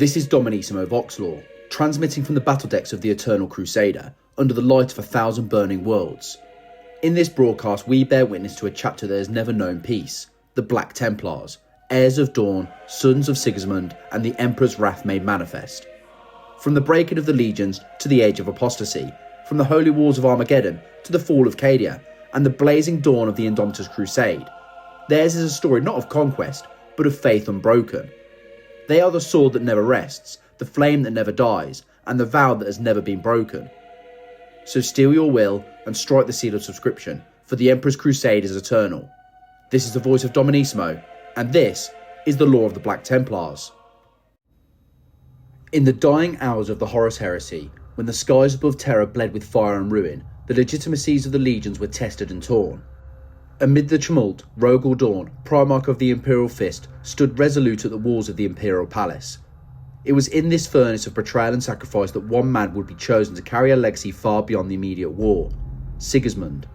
This is Dominissimo Voxlore, transmitting from the battle decks of the Eternal Crusader, under the light of 1,000 burning worlds. In this broadcast we bear witness to a chapter that has never known peace, the Black Templars, heirs of Dorn, sons of Sigismund, and the Emperor's wrath made manifest. From the breaking of the legions to the Age of Apostasy, from the holy wars of Armageddon to the fall of Cadia, and the blazing dawn of the Indomitus Crusade, theirs is a story not of conquest, but of faith unbroken. They are the sword that never rests, the flame that never dies, and the vow that has never been broken. So steel your will and strike the seal of subscription, for the Emperor's crusade is eternal. This is the voice of Dominissimo, and this is the law of the Black Templars. In the dying hours of the Horus Heresy, when the skies above Terra bled with fire and ruin, the legitimacies of the legions were tested and torn. Amid the tumult, Rogel Dorn, Primarch of the Imperial Fist, stood resolute at the walls of the Imperial Palace. It was in this furnace of betrayal and sacrifice that one man would be chosen to carry a legacy far beyond the immediate war: Sigismund.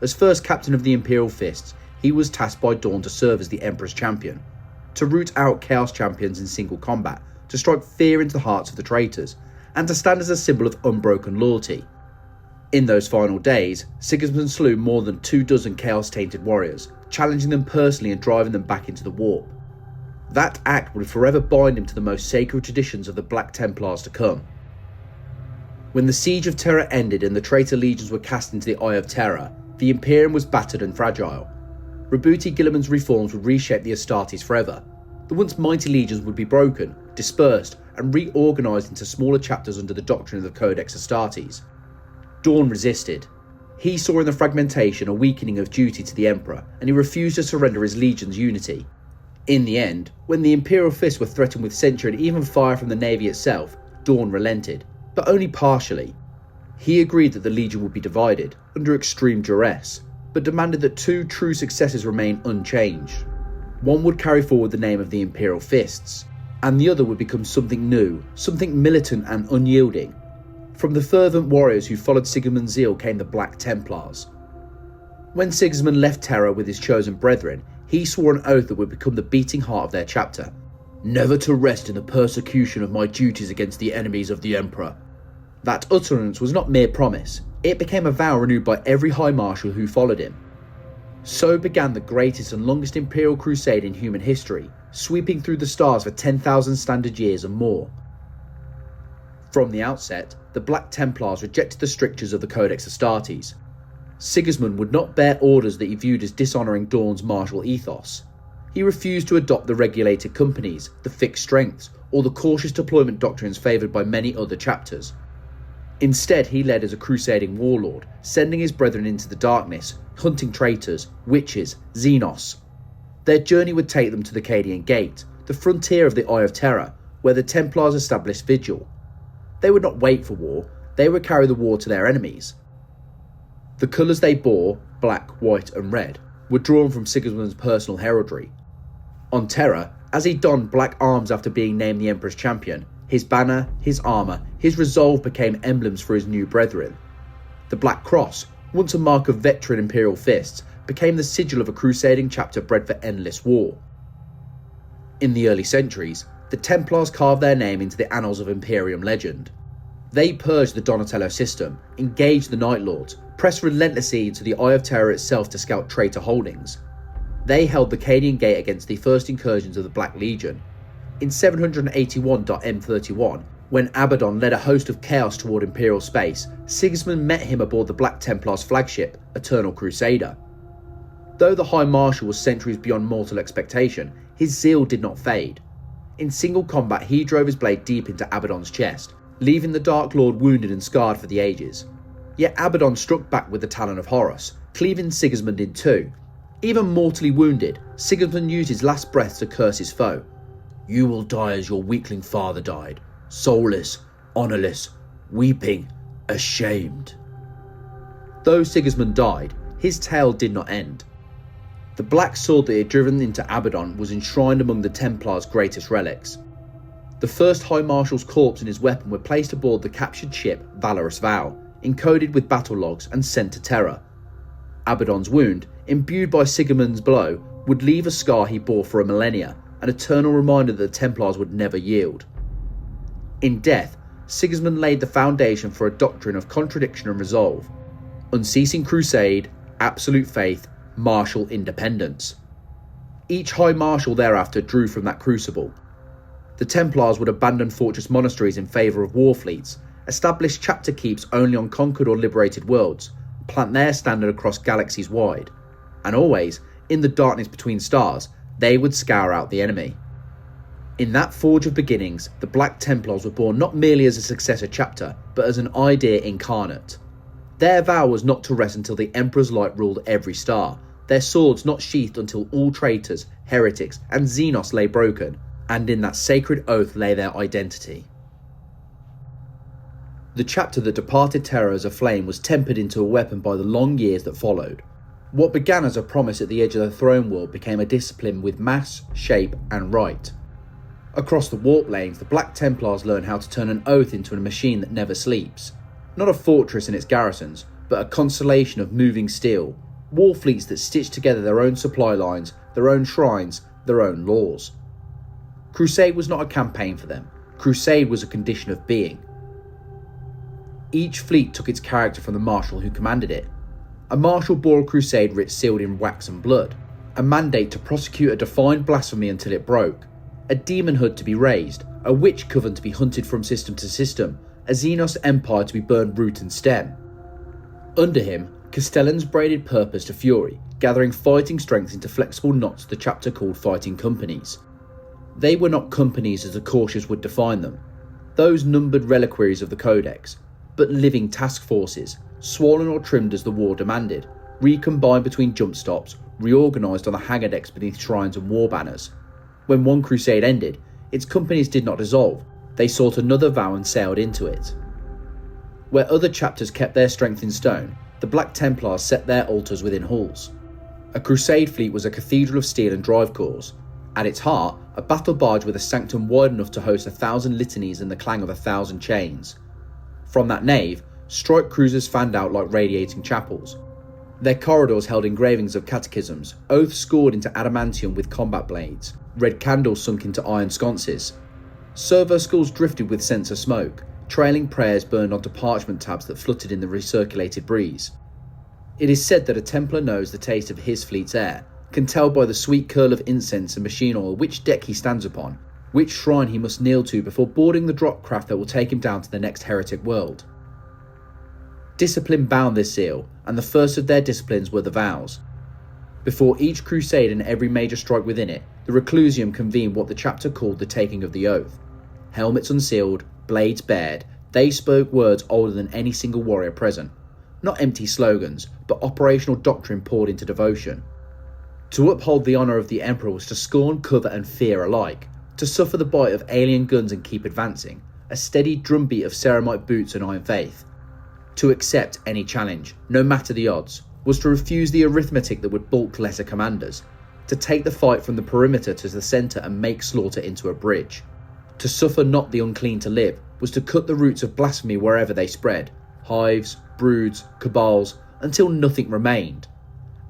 As first captain of the Imperial Fists, he was tasked by Dorn to serve as the Emperor's champion, to root out Chaos champions in single combat, to strike fear into the hearts of the traitors, and to stand as a symbol of unbroken loyalty. In those final days, Sigismund slew more than 24 chaos-tainted warriors, challenging them personally and driving them back into the warp. That act would forever bind him to the most sacred traditions of the Black Templars to come. When the Siege of Terra ended and the traitor legions were cast into the Eye of Terror, the Imperium was battered and fragile. Rebooty Guilliman's reforms would reshape the Astartes forever. The once mighty legions would be broken, dispersed, and reorganised into smaller chapters under the doctrine of the Codex Astartes. Dorn resisted. He saw in the fragmentation a weakening of duty to the Emperor, and he refused to surrender his legion's unity. In the end, when the Imperial Fists were threatened with censure and even fire from the Navy itself, Dorn relented, but only partially. He agreed that the legion would be divided, under extreme duress, but demanded that two true successors remain unchanged. One would carry forward the name of the Imperial Fists, and the other would become something new, something militant and unyielding. From the fervent warriors who followed Sigismund's zeal came the Black Templars. When Sigismund left Terra with his chosen brethren, he swore an oath that would become the beating heart of their chapter: never to rest in the persecution of my duties against the enemies of the Emperor. That utterance was not mere promise, it became a vow renewed by every High Marshal who followed him. So began the greatest and longest Imperial crusade in human history, sweeping through the stars for 10,000 standard years and more. From the outset, the Black Templars rejected the strictures of the Codex Astartes. Sigismund would not bear orders that he viewed as dishonouring Dorn's martial ethos. He refused to adopt the regulated companies, the fixed strengths, or the cautious deployment doctrines favoured by many other chapters. Instead, he led as a crusading warlord, sending his brethren into the darkness, hunting traitors, witches, Xenos. Their journey would take them to the Cadian Gate, the frontier of the Eye of Terror, where the Templars established vigil. They would not wait for war, they would carry the war to their enemies. The colours they bore, black, white and red, were drawn from Sigismund's personal heraldry. On Terra, as he donned black arms after being named the Emperor's champion, his banner, his armour, his resolve became emblems for his new brethren. The Black Cross, once a mark of veteran Imperial Fists, became the sigil of a crusading chapter bred for endless war. In the early centuries, the Templars carved their name into the annals of Imperium legend. They purged the Donatello system, engaged the Night Lords, pressed relentlessly into the Eye of Terror itself to scout traitor holdings. They held the Cadian Gate against the first incursions of the Black Legion. In 781.M31, when Abaddon led a host of chaos toward Imperial space, Sigismund met him aboard the Black Templars' flagship, Eternal Crusader. Though the High Marshal was centuries beyond mortal expectation, his zeal did not fade. In single combat, he drove his blade deep into Abaddon's chest, leaving the Dark Lord wounded and scarred for the ages. Yet Abaddon struck back with the Talon of Horus, cleaving Sigismund in two. Even mortally wounded, Sigismund used his last breath to curse his foe. You will die as your weakling father died, soulless, honourless, weeping, ashamed. Though Sigismund died, his tale did not end. The black sword that he had driven into Abaddon was enshrined among the Templars' greatest relics. The first High Marshal's corpse and his weapon were placed aboard the captured ship Valorous Vow, encoded with battle logs and sent to Terra. Abaddon's wound, imbued by Sigismund's blow, would leave a scar he bore for a millennia, an eternal reminder that the Templars would never yield. In death, Sigismund laid the foundation for a doctrine of contradiction and resolve, unceasing crusade, absolute faith, martial independence. Each High Marshal thereafter drew from that crucible. The Templars would abandon fortress monasteries in favour of war fleets, establish chapter keeps only on conquered or liberated worlds, plant their standard across galaxies wide, and always, in the darkness between stars, they would scour out the enemy. In that forge of beginnings, the Black Templars were born not merely as a successor chapter, but as an idea incarnate. Their vow was not to rest until the Emperor's light ruled every star, their swords not sheathed until all traitors, heretics, and Xenos lay broken, and in that sacred oath lay their identity. The chapter that departed Terra as a flame was tempered into a weapon by the long years that followed. What began as a promise at the edge of the throne world became a discipline with mass, shape, and rite. Across the warp lanes, the Black Templars learned how to turn an oath into a machine that never sleeps. Not a fortress and its garrisons, but a constellation of moving steel, war fleets that stitched together their own supply lines, their own shrines, their own laws. Crusade was not a campaign for them. Crusade was a condition of being. Each fleet took its character from the Marshal who commanded it. A Marshal bore a crusade writ sealed in wax and blood, a mandate to prosecute a defined blasphemy until it broke, a demon hood to be raised, a witch coven to be hunted from system to system, a Xenos empire to be burned root and stem. Under him, Castellans braided purpose to fury, gathering fighting strength into flexible knots the chapter called fighting companies. They were not companies as the cautious would define them, those numbered reliquaries of the Codex, but living task forces, swollen or trimmed as the war demanded, recombined between jump stops, reorganised on the hangar decks beneath shrines and war banners. When one crusade ended, its companies did not dissolve, they sought another vow and sailed into it. Where other chapters kept their strength in stone, the Black Templars set their altars within halls. A crusade fleet was a cathedral of steel and drive cores. At its heart, a battle barge with a sanctum wide enough to host 1,000 litanies and the clang of 1,000 chains. From that nave, strike cruisers fanned out like radiating chapels. Their corridors held engravings of catechisms, oaths scored into adamantium with combat blades, red candles sunk into iron sconces. Servo skulls drifted with scents of smoke, trailing prayers burned onto parchment tabs that fluttered in the recirculated breeze. It is said that a Templar knows the taste of his fleet's air, can tell by the sweet curl of incense and machine oil which deck he stands upon, which shrine he must kneel to before boarding the drop craft that will take him down to the next heretic world. Discipline bound this seal, and the first of their disciplines were the vows. Before each crusade and every major strike within it, the Reclusium convened what the chapter called the taking of the oath. Helmets unsealed, blades bared, they spoke words older than any single warrior present. Not empty slogans, but operational doctrine poured into devotion. To uphold the honour of the Emperor was to scorn cover and fear alike, to suffer the bite of alien guns and keep advancing, a steady drumbeat of ceramite boots and iron faith. To accept any challenge, no matter the odds, was to refuse the arithmetic that would balk lesser commanders, to take the fight from the perimeter to the centre and make slaughter into a bridge. To suffer not the unclean to live was to cut the roots of blasphemy wherever they spread, hives, broods, cabals, until nothing remained.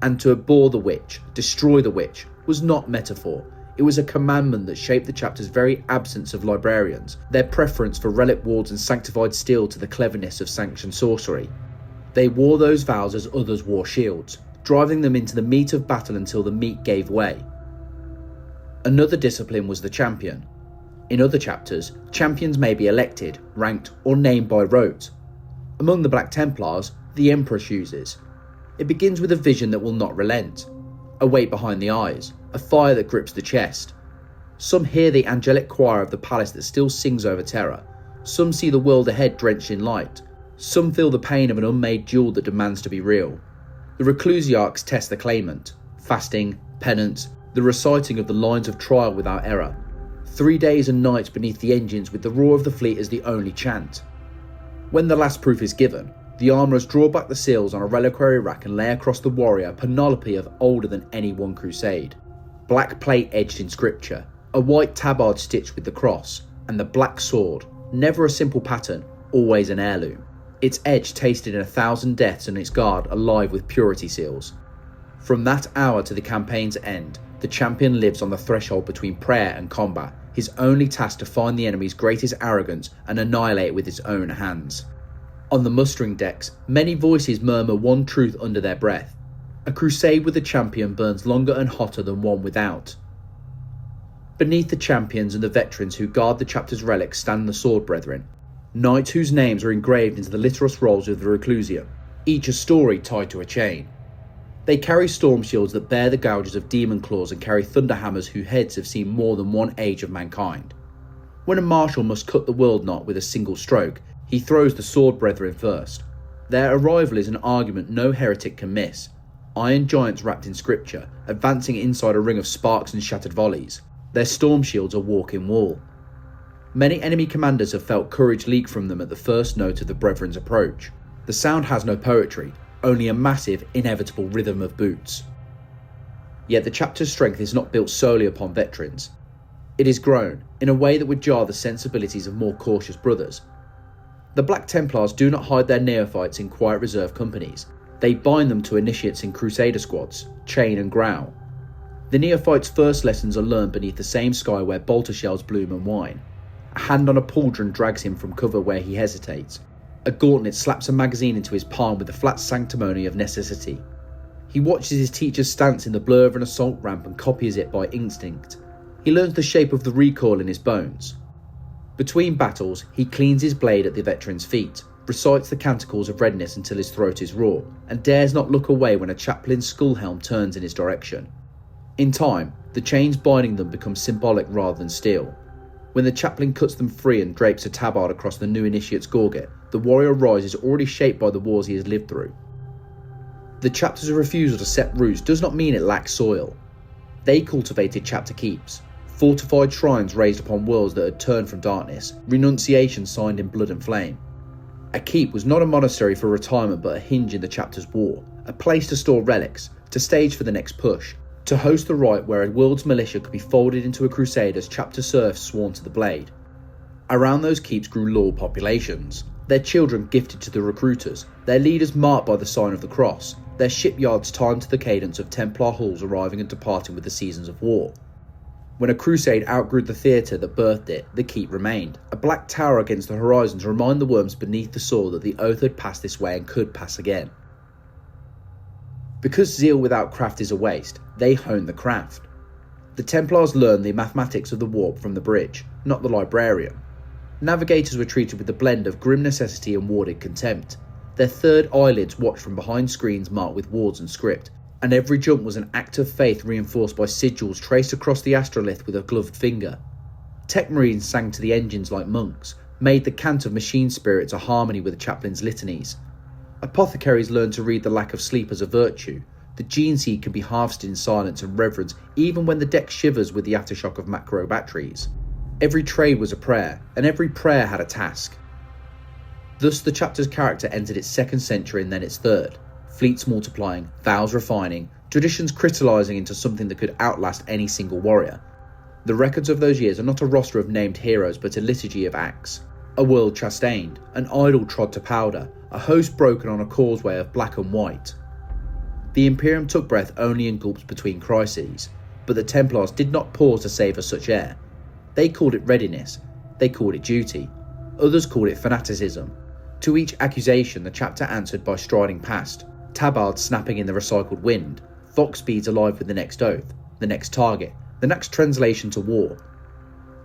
And to abhor the witch, destroy the witch, was not metaphor. It was a commandment that shaped the chapter's very absence of librarians, their preference for relic wards and sanctified steel to the cleverness of sanctioned sorcery. They wore those vows as others wore shields, driving them into the meat of battle until the meat gave way. Another discipline was the champion. In other chapters, champions may be elected, ranked, or named by rote. Among the Black Templars, the Emperor chooses. It begins with a vision that will not relent, a weight behind the eyes, a fire that grips the chest. Some hear the angelic choir of the palace that still sings over Terra. Some see the world ahead drenched in light. Some feel the pain of an unmade duel that demands to be real. The Reclusiarchs test the claimant. Fasting, penance, the reciting of the lines of trial without error. 3 days and nights beneath the engines with the roar of the fleet as the only chant. When the last proof is given, the armourers draw back the seals on a reliquary rack and lay across the warrior a panoply of older than any one crusade. Black plate edged in scripture, a white tabard stitched with the cross, and the black sword, never a simple pattern, always an heirloom. Its edge tasted in 1,000 deaths and its guard alive with purity seals. From that hour to the campaign's end, the champion lives on the threshold between prayer and combat, his only task to find the enemy's greatest arrogance and annihilate it with his own hands. On the mustering decks, many voices murmur one truth under their breath: a crusade with a champion burns longer and hotter than one without. Beneath the champions and the veterans who guard the chapter's relics stand the Sword Brethren, knights whose names are engraved into the litterous rolls of the Reclusium, each a story tied to a chain. They carry storm shields that bear the gouges of demon claws and carry thunderhammers whose heads have seen more than one age of mankind. When a marshal must cut the world knot with a single stroke, he throws the Sword Brethren first. Their arrival is an argument no heretic can miss. Iron giants wrapped in scripture, advancing inside a ring of sparks and shattered volleys. Their storm shields a walking wall. Many enemy commanders have felt courage leak from them at the first note of the Brethren's approach. The sound has no poetry, only a massive, inevitable rhythm of boots. Yet the chapter's strength is not built solely upon veterans. It is grown, in a way that would jar the sensibilities of more cautious brothers. The Black Templars do not hide their neophytes in quiet reserve companies. They bind them to initiates in Crusader squads, chain and growl. The neophyte's first lessons are learned beneath the same sky where bolter shells bloom and whine. A hand on a pauldron drags him from cover where he hesitates. A gauntlet slaps a magazine into his palm with the flat sanctimony of necessity. He watches his teacher's stance in the blur of an assault ramp and copies it by instinct. He learns the shape of the recoil in his bones. Between battles, he cleans his blade at the veteran's feet, recites the canticles of readiness until his throat is raw, and dares not look away when a chaplain's skull helm turns in his direction. In time, the chains binding them become symbolic rather than steel. When the chaplain cuts them free and drapes a tabard across the new initiate's gorget, the warrior rise is already shaped by the wars he has lived through. The chapter's refusal to set roots does not mean it lacks soil. They cultivated chapter keeps, fortified shrines raised upon worlds that had turned from darkness, renunciations signed in blood and flame. A keep was not a monastery for retirement but a hinge in the chapter's war, a place to store relics, to stage for the next push, to host the rite where a world's militia could be folded into a crusade as chapter serfs sworn to the blade. Around those keeps grew loyal populations, their children gifted to the recruiters, their leaders marked by the sign of the cross, their shipyards timed to the cadence of Templar hulls arriving and departing with the seasons of war. When a crusade outgrew the theatre that birthed it, the keep remained, a black tower against the horizon to remind the worms beneath the soil that the oath had passed this way and could pass again. Because zeal without craft is a waste, they honed the craft. The Templars learned the mathematics of the warp from the bridge, not the librarian. Navigators were treated with a blend of grim necessity and warded contempt. Their third eyelids watched from behind screens marked with wards and script, and every jump was an act of faith reinforced by sigils traced across the astrolith with a gloved finger. Tech Marines sang to the engines like monks, made the cant of machine spirits a harmony with the chaplain's litanies. Apothecaries learned to read the lack of sleep as a virtue. The gene seed can be harvested in silence and reverence even when the deck shivers with the aftershock of macro batteries. Every trade was a prayer, and every prayer had a task. Thus the chapter's character entered its second century and then its third. Fleets multiplying, vows refining, traditions crystallising into something that could outlast any single warrior. The records of those years are not a roster of named heroes but a liturgy of acts. A world chastained, an idol trod to powder, a host broken on a causeway of black and white. The Imperium took breath only in gulps between crises, but the Templars did not pause to savour such air. They called it readiness, they called it duty, others called it fanaticism. To each accusation the chapter answered by striding past, tabards snapping in the recycled wind, fox speeds alive with the next oath, the next target, the next translation to war.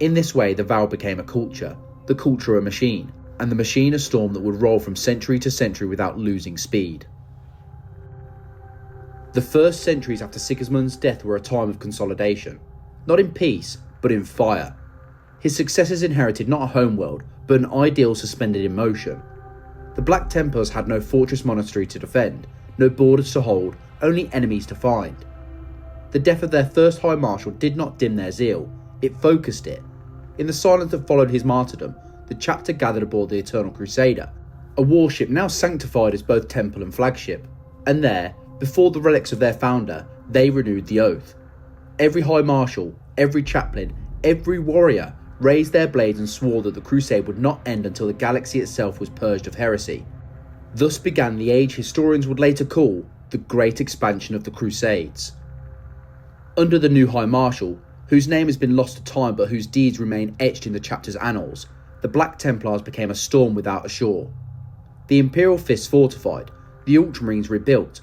In this way the vow became a culture, the culture a machine, and the machine a storm that would roll from century to century without losing speed. The first centuries after Sigismund's death were a time of consolidation, not in peace, but in fire. His successors inherited not a homeworld, but an ideal suspended in motion. The Black Templars had no fortress monastery to defend, no borders to hold, only enemies to find. The death of their first High Marshal did not dim their zeal, it focused it. In the silence that followed his martyrdom, the chapter gathered aboard the Eternal Crusader, a warship now sanctified as both temple and flagship, and there, before the relics of their founder, they renewed the oath. Every High Marshal, every chaplain, every warrior raised their blades and swore that the crusade would not end until the galaxy itself was purged of heresy. Thus began the age historians would later call the Great Expansion of the Crusades. Under the new High Marshal, whose name has been lost to time but whose deeds remain etched in the chapter's annals, the Black Templars became a storm without a shore. The Imperial fists fortified, the Ultramarines rebuilt,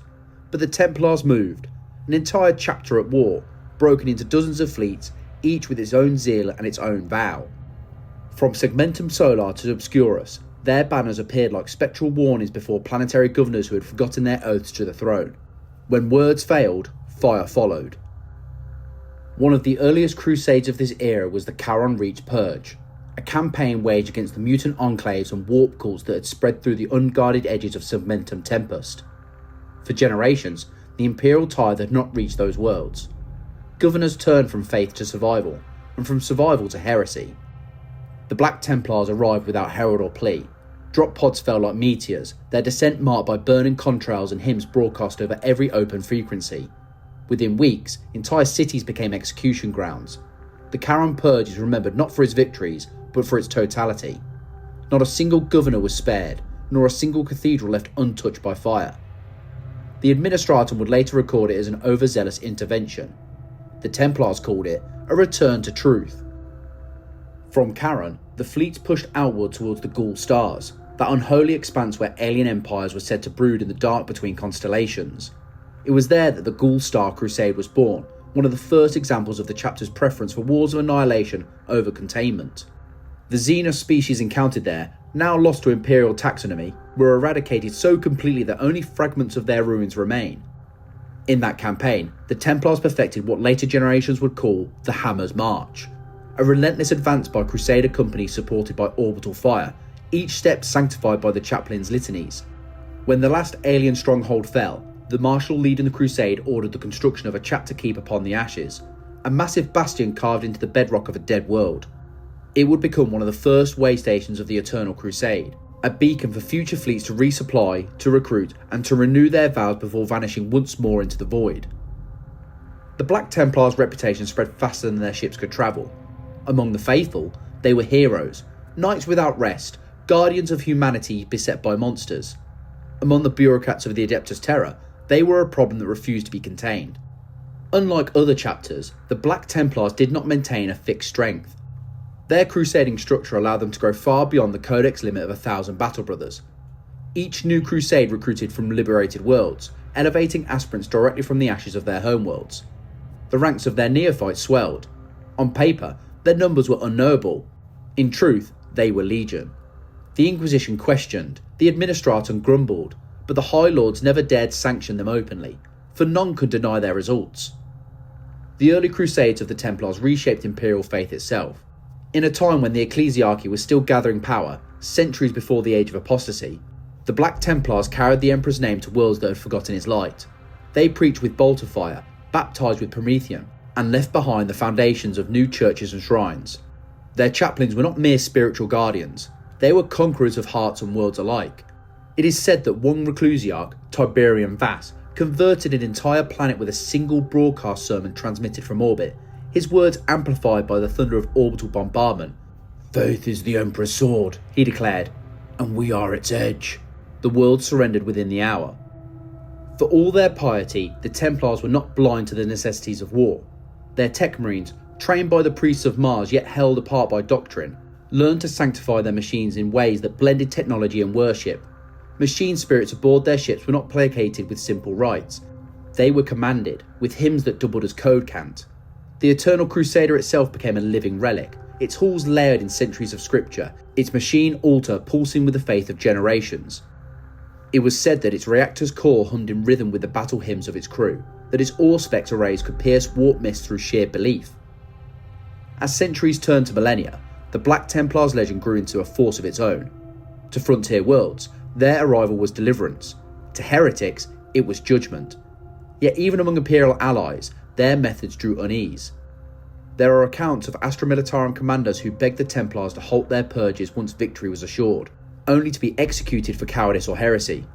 but the Templars moved, an entire chapter at war, broken into dozens of fleets, each with its own zeal and its own vow. From Segmentum Solar to Obscurus, their banners appeared like spectral warnings before planetary governors who had forgotten their oaths to the throne. When words failed, fire followed. One of the earliest crusades of this era was the Charon Reach Purge, a campaign waged against the mutant enclaves and warp cults that had spread through the unguarded edges of Segmentum Tempest. For generations, the Imperial tide had not reached those worlds. Governors turned from faith to survival, and from survival to heresy. The Black Templars arrived without herald or plea. Drop pods fell like meteors, their descent marked by burning contrails and hymns broadcast over every open frequency. Within weeks, entire cities became execution grounds. The Charon Purge is remembered not for its victories, but for its totality. Not a single governor was spared, nor a single cathedral left untouched by fire. The Administratum would later record it as an overzealous intervention. The Templars called it a return to truth. From Charon, the fleets pushed outward towards the Ghoul Stars, that unholy expanse where alien empires were said to brood in the dark between constellations. It was there that the Ghoul Star Crusade was born, one of the first examples of the chapter's preference for wars of annihilation over containment. The Xenos species encountered there, now lost to Imperial taxonomy, were eradicated so completely that only fragments of their ruins remain. In that campaign, the Templars perfected what later generations would call the Hammer's March, a relentless advance by Crusader companies supported by orbital fire, each step sanctified by the chaplain's litanies. When the last alien stronghold fell, the Marshal leading the crusade ordered the construction of a chapter keep upon the ashes, a massive bastion carved into the bedrock of a dead world. It would become one of the first way stations of the Eternal Crusade, a beacon for future fleets to resupply, to recruit, and to renew their vows before vanishing once more into the void. The Black Templars' reputation spread faster than their ships could travel. Among the faithful, they were heroes, knights without rest, guardians of humanity beset by monsters. Among the bureaucrats of the Adeptus Terra, they were a problem that refused to be contained. Unlike other chapters, the Black Templars did not maintain a fixed strength. Their crusading structure allowed them to grow far beyond the codex limit of 1,000 battle brothers. Each new crusade recruited from liberated worlds, elevating aspirants directly from the ashes of their homeworlds. The ranks of their neophytes swelled. On paper, their numbers were unknowable. In truth, they were legion. The Inquisition questioned, the Administratum grumbled, but the High Lords never dared sanction them openly, for none could deny their results. The early crusades of the Templars reshaped Imperial faith itself. In a time when the ecclesiarchy was still gathering power, centuries before the Age of Apostasy, the Black Templars carried the Emperor's name to worlds that had forgotten his light. They preached with bolter fire, baptised with Prometheum, and left behind the foundations of new churches and shrines. Their chaplains were not mere spiritual guardians, they were conquerors of hearts and worlds alike. It is said that one reclusiarch, Tiberium Vass, converted an entire planet with a single broadcast sermon transmitted from orbit, his words amplified by the thunder of orbital bombardment. "Faith is the Emperor's sword," he declared, "and we are its edge." The world surrendered within the hour. For all their piety, the Templars were not blind to the necessities of war. Their tech marines, trained by the priests of Mars yet held apart by doctrine, learned to sanctify their machines in ways that blended technology and worship. Machine spirits aboard their ships were not placated with simple rites. They were commanded, with hymns that doubled as code cant. The Eternal Crusader itself became a living relic, its halls layered in centuries of scripture, its machine altar pulsing with the faith of generations. It was said that its reactor's core hummed in rhythm with the battle hymns of its crew, that its Auspex arrays could pierce warp mist through sheer belief. As centuries turned to millennia, the Black Templars' legend grew into a force of its own. To frontier worlds, their arrival was deliverance. To heretics, it was judgment. Yet even among Imperial allies, their methods drew unease. There are accounts of Astra Militarum commanders who begged the Templars to halt their purges once victory was assured, only to be executed for cowardice or heresy.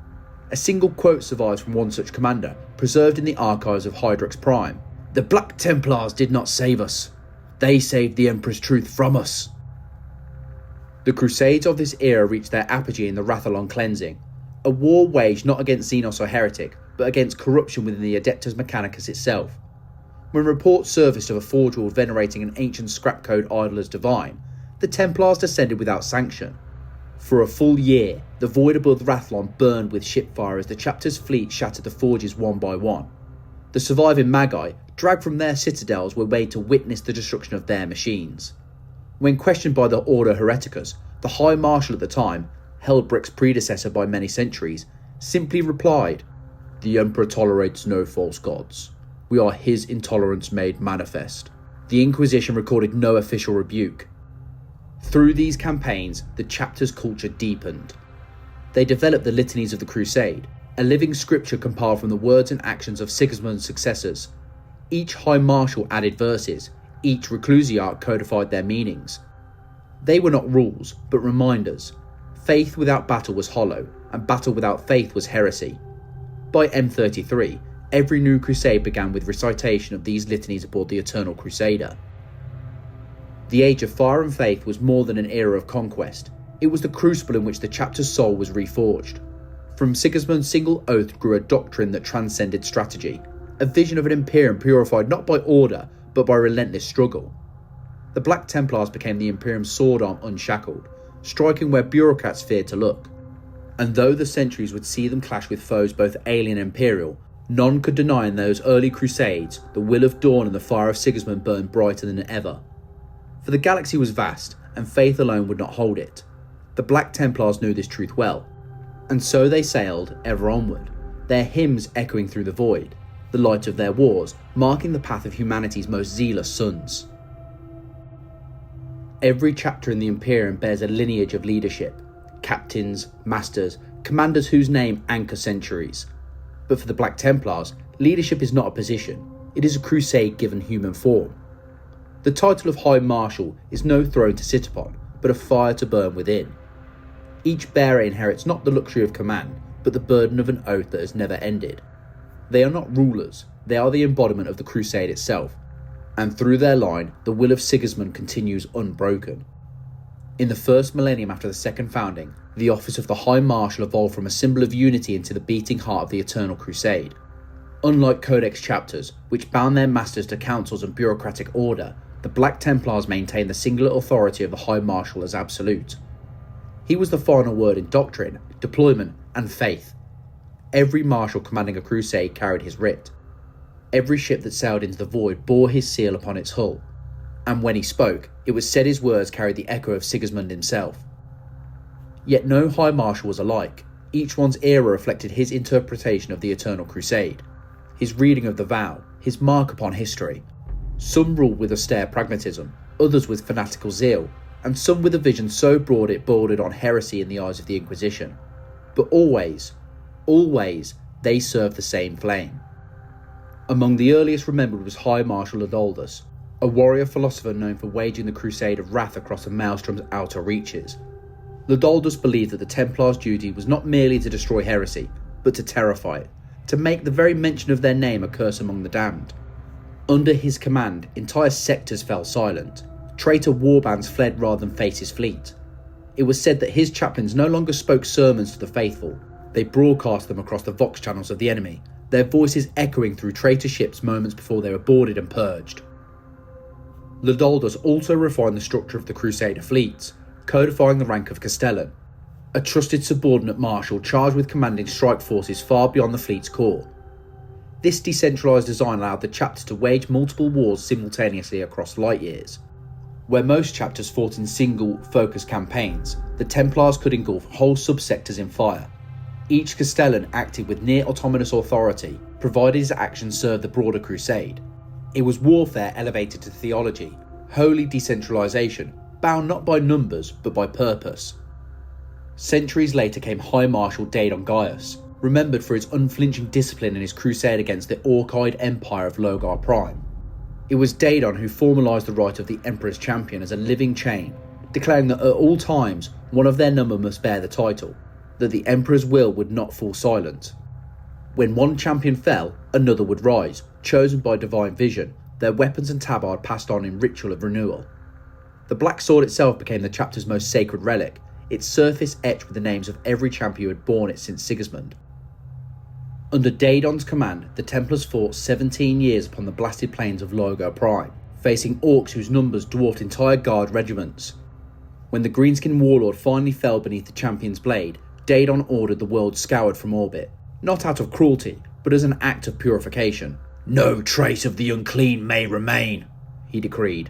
A single quote survives from one such commander, preserved in the archives of Hydrix Prime. "The Black Templars did not save us. They saved the Emperor's truth from us." The Crusades of this era reached their apogee in the Rathalon cleansing, a war waged not against Xenos or heretic, but against corruption within the Adeptus Mechanicus itself. When reports surfaced of a forge world venerating an ancient scrap code idol as divine, the Templars descended without sanction. For a full year, the void above Rathlon burned with shipfire as the chapter's fleet shattered the forges one by one. The surviving Magi, dragged from their citadels, were made to witness the destruction of their machines. When questioned by the Order Hereticus, the High Marshal at the time, Helbrecht's predecessor by many centuries, simply replied, "The Emperor tolerates no false gods. We are his intolerance made manifest." The Inquisition recorded no official rebuke. Through these campaigns, the chapter's culture deepened. They developed the litanies of the Crusade, a living scripture compiled from the words and actions of Sigismund's successors. Each High Marshal added verses, each Reclusiarch codified their meanings. They were not rules, but reminders. Faith without battle was hollow, and battle without faith was heresy. By M33, every new crusade began with recitation of these litanies aboard the Eternal Crusader. The Age of Fire and Faith was more than an era of conquest. It was the crucible in which the chapter's soul was reforged. From Sigismund's single oath grew a doctrine that transcended strategy, a vision of an Imperium purified not by order, but by relentless struggle. The Black Templars became the Imperium's sword arm unshackled, striking where bureaucrats feared to look. And though the centuries would see them clash with foes both alien and Imperial, none could deny in those early crusades the will of Dorn and the fire of Sigismund burned brighter than ever. For the galaxy was vast, and faith alone would not hold it. The Black Templars knew this truth well, and so they sailed ever onward, their hymns echoing through the void, the light of their wars marking the path of humanity's most zealous sons. Every chapter in the Imperium bears a lineage of leadership, captains, masters, commanders whose name anchor centuries. But for the Black Templars, leadership is not a position, it is a crusade given human form. The title of High Marshal is no throne to sit upon, but a fire to burn within. Each bearer inherits not the luxury of command, but the burden of an oath that has never ended. They are not rulers, they are the embodiment of the crusade itself, and through their line, the will of Sigismund continues unbroken. In the first millennium after the second founding, the office of the High Marshal evolved from a symbol of unity into the beating heart of the Eternal Crusade. Unlike Codex chapters, which bound their masters to councils and bureaucratic order, the Black Templars maintained the singular authority of the High Marshal as absolute. He was the final word in doctrine, deployment, and faith. Every marshal commanding a crusade carried his writ. Every ship that sailed into the void bore his seal upon its hull, and when he spoke, it was said his words carried the echo of Sigismund himself. Yet no High Marshal was alike. Each one's era reflected his interpretation of the Eternal Crusade, his reading of the vow, his mark upon history. Some ruled with austere pragmatism, others with fanatical zeal, and some with a vision so broad it bordered on heresy in the eyes of the Inquisition. But always, they served the same flame. Among the earliest remembered was High Marshal Ludaldus, a warrior philosopher known for waging the crusade of wrath across the Maelstrom's outer reaches. Ludaldus believed that the Templars' duty was not merely to destroy heresy, but to terrify it, to make the very mention of their name a curse among the damned. Under his command, entire sectors fell silent. Traitor warbands fled rather than face his fleet. It was said that his chaplains no longer spoke sermons to the faithful, they broadcast them across the vox channels of the enemy, their voices echoing through traitor ships moments before they were boarded and purged. Ludaldus also refined the structure of the Crusader fleets, codifying the rank of Castellan, a trusted subordinate marshal charged with commanding strike forces far beyond the fleet's core. This decentralised design allowed the chapter to wage multiple wars simultaneously across light years. Where most chapters fought in single, focused campaigns, the Templars could engulf whole subsectors in fire. Each Castellan acted with near autonomous authority, provided his actions served the broader crusade. It was warfare elevated to theology, holy decentralisation, bound not by numbers but by purpose. Centuries later came High Marshal Daedon Gaius, remembered for his unflinching discipline in his crusade against the Orcide Empire of Logar Prime. It was Daedon who formalised the right of the Emperor's champion as a living chain, declaring that at all times one of their number must bear the title, that the Emperor's will would not fall silent. When one champion fell, another would rise, chosen by divine vision, their weapons and tabard passed on in ritual of renewal. The Black Sword itself became the chapter's most sacred relic, its surface etched with the names of every champion who had borne it since Sigismund. Under Daedon's command, the Templars fought 17 years upon the blasted plains of Logo Prime, facing orcs whose numbers dwarfed entire guard regiments. When the Greenskin warlord finally fell beneath the champion's blade, Daedon ordered the world scoured from orbit, not out of cruelty, but as an act of purification. "No trace of the Unclean may remain," he decreed.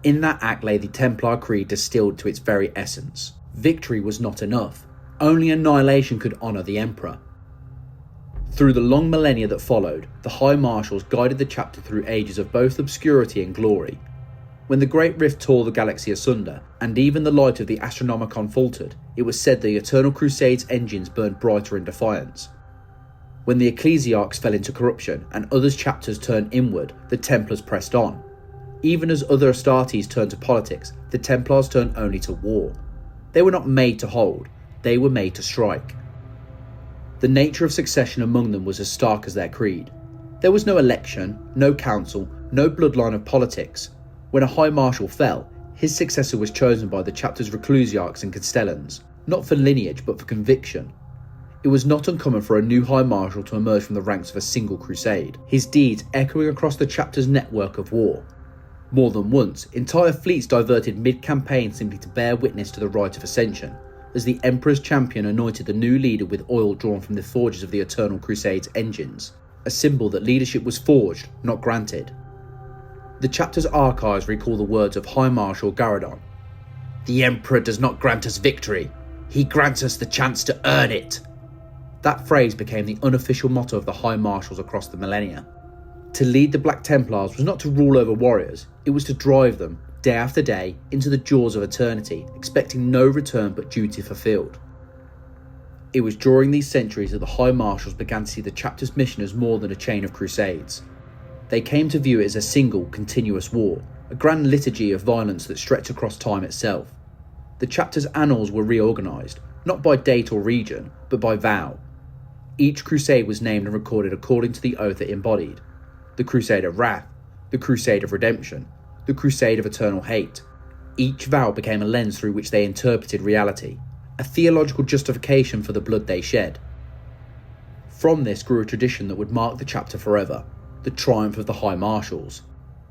In that act lay the Templar creed distilled to its very essence. Victory was not enough. Only annihilation could honour the Emperor. Through the long millennia that followed, the High Marshals guided the chapter through ages of both obscurity and glory. When the Great Rift tore the galaxy asunder, and even the light of the Astronomicon faltered, it was said the Eternal Crusade's engines burned brighter in defiance. When the Ecclesiarchs fell into corruption and others' chapters turned inward, the Templars pressed on. Even as other Astartes turned to politics, the Templars turned only to war. They were not made to hold, they were made to strike. The nature of succession among them was as stark as their creed. There was no election, no council, no bloodline of politics. When a High Marshal fell, his successor was chosen by the chapter's Reclusiarchs and Constellans, not for lineage but for conviction. It was not uncommon for a new High Marshal to emerge from the ranks of a single crusade, his deeds echoing across the chapter's network of war. More than once, entire fleets diverted mid-campaign simply to bear witness to the rite of ascension, as the Emperor's champion anointed the new leader with oil drawn from the forges of the Eternal Crusade's engines, a symbol that leadership was forged, not granted. The chapter's archives recall the words of High Marshal Garadon. "The Emperor does not grant us victory, he grants us the chance to earn it." That phrase became the unofficial motto of the High Marshals across the millennia. To lead the Black Templars was not to rule over warriors, it was to drive them, day after day, into the jaws of eternity, expecting no return but duty fulfilled. It was during these centuries that the High Marshals began to see the chapter's mission as more than a chain of crusades. They came to view it as a single, continuous war, a grand liturgy of violence that stretched across time itself. The chapter's annals were reorganised, not by date or region, but by vow. Each crusade was named and recorded according to the oath it embodied. The Crusade of Wrath, the Crusade of Redemption, the Crusade of Eternal Hate. Each vow became a lens through which they interpreted reality, a theological justification for the blood they shed. From this grew a tradition that would mark the chapter forever, the triumph of the High Marshals.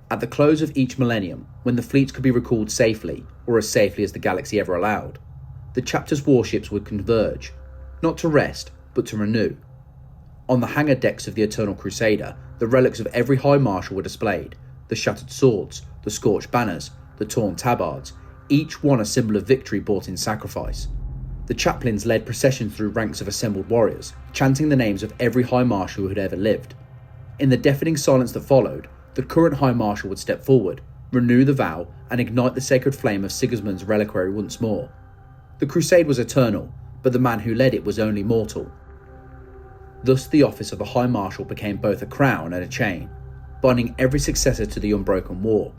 At the close of each millennium, when the fleets could be recalled safely, or as safely as the galaxy ever allowed, the chapter's warships would converge, not to rest, but to renew. On the hangar decks of the Eternal Crusader, the relics of every High Marshal were displayed, the shattered swords, the scorched banners, the torn tabards, each one a symbol of victory bought in sacrifice. The chaplains led processions through ranks of assembled warriors, chanting the names of every High Marshal who had ever lived. In the deafening silence that followed, the current High Marshal would step forward, renew the vow, and ignite the sacred flame of Sigismund's reliquary once more. The crusade was eternal, but the man who led it was only mortal. Thus the office of the High Marshal became both a crown and a chain, binding every successor to the unbroken war.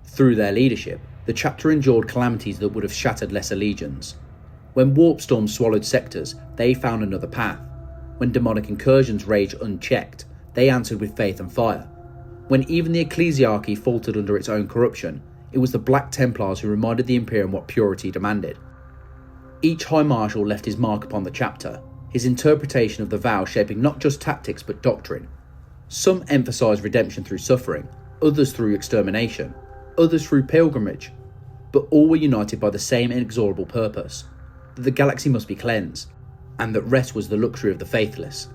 Through their leadership, the chapter endured calamities that would have shattered lesser legions. When warp storms swallowed sectors, they found another path. When demonic incursions raged unchecked, they answered with faith and fire. When even the ecclesiarchy faltered under its own corruption, it was the Black Templars who reminded the Imperium what purity demanded. Each High Marshal left his mark upon the chapter, his interpretation of the vow shaping not just tactics but doctrine. Some emphasised redemption through suffering, others through extermination, others through pilgrimage, but all were united by the same inexorable purpose, that the galaxy must be cleansed, and that rest was the luxury of the faithless.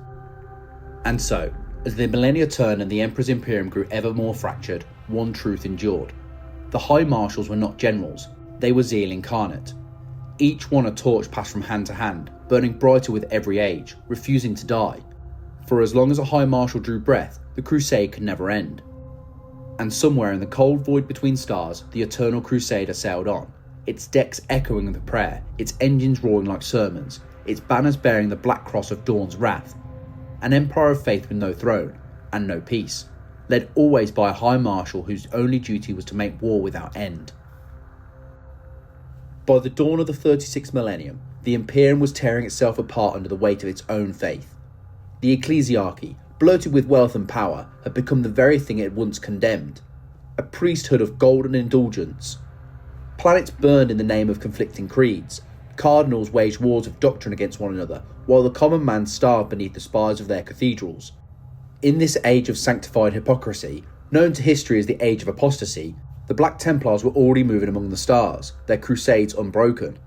And so, as the millennia turned and the Emperor's Imperium grew ever more fractured, one truth endured. The High Marshals were not generals, they were zeal incarnate. Each one a torch passed from hand to hand, burning brighter with every age, refusing to die. For as long as a High Marshal drew breath, the crusade could never end. And somewhere in the cold void between stars, the Eternal Crusader sailed on, its decks echoing the prayer, its engines roaring like sermons, its banners bearing the black cross of Dorn's wrath. An empire of faith with no throne, and no peace, led always by a High Marshal whose only duty was to make war without end. By the dawn of the 36th millennium, the Imperium was tearing itself apart under the weight of its own faith. The ecclesiarchy, bloated with wealth and power, had become the very thing it had once condemned, a priesthood of golden indulgence. Planets burned in the name of conflicting creeds, Cardinals waged wars of doctrine against one another, while the common man starved beneath the spires of their cathedrals. In this age of sanctified hypocrisy, known to history as the Age of Apostasy, the Black Templars were already moving among the stars, their crusades unbroken.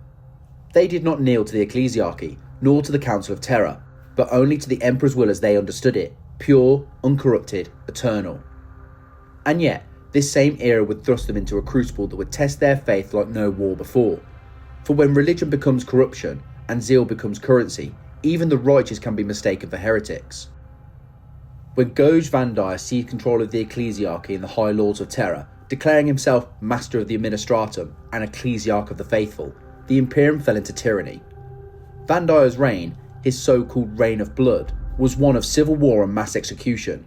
They did not kneel to the ecclesiarchy, nor to the Council of Terra, but only to the Emperor's will as they understood it, pure, uncorrupted, eternal. And yet, this same era would thrust them into a crucible that would test their faith like no war before. For when religion becomes corruption, and zeal becomes currency, even the righteous can be mistaken for heretics. When Goj Vandai seized control of the ecclesiarchy and the High Lords of Terra, declaring himself Master of the Administratum and Ecclesiarch of the Faithful, the Imperium fell into tyranny. Vandai's reign, his so-called reign of blood, was one of civil war and mass execution.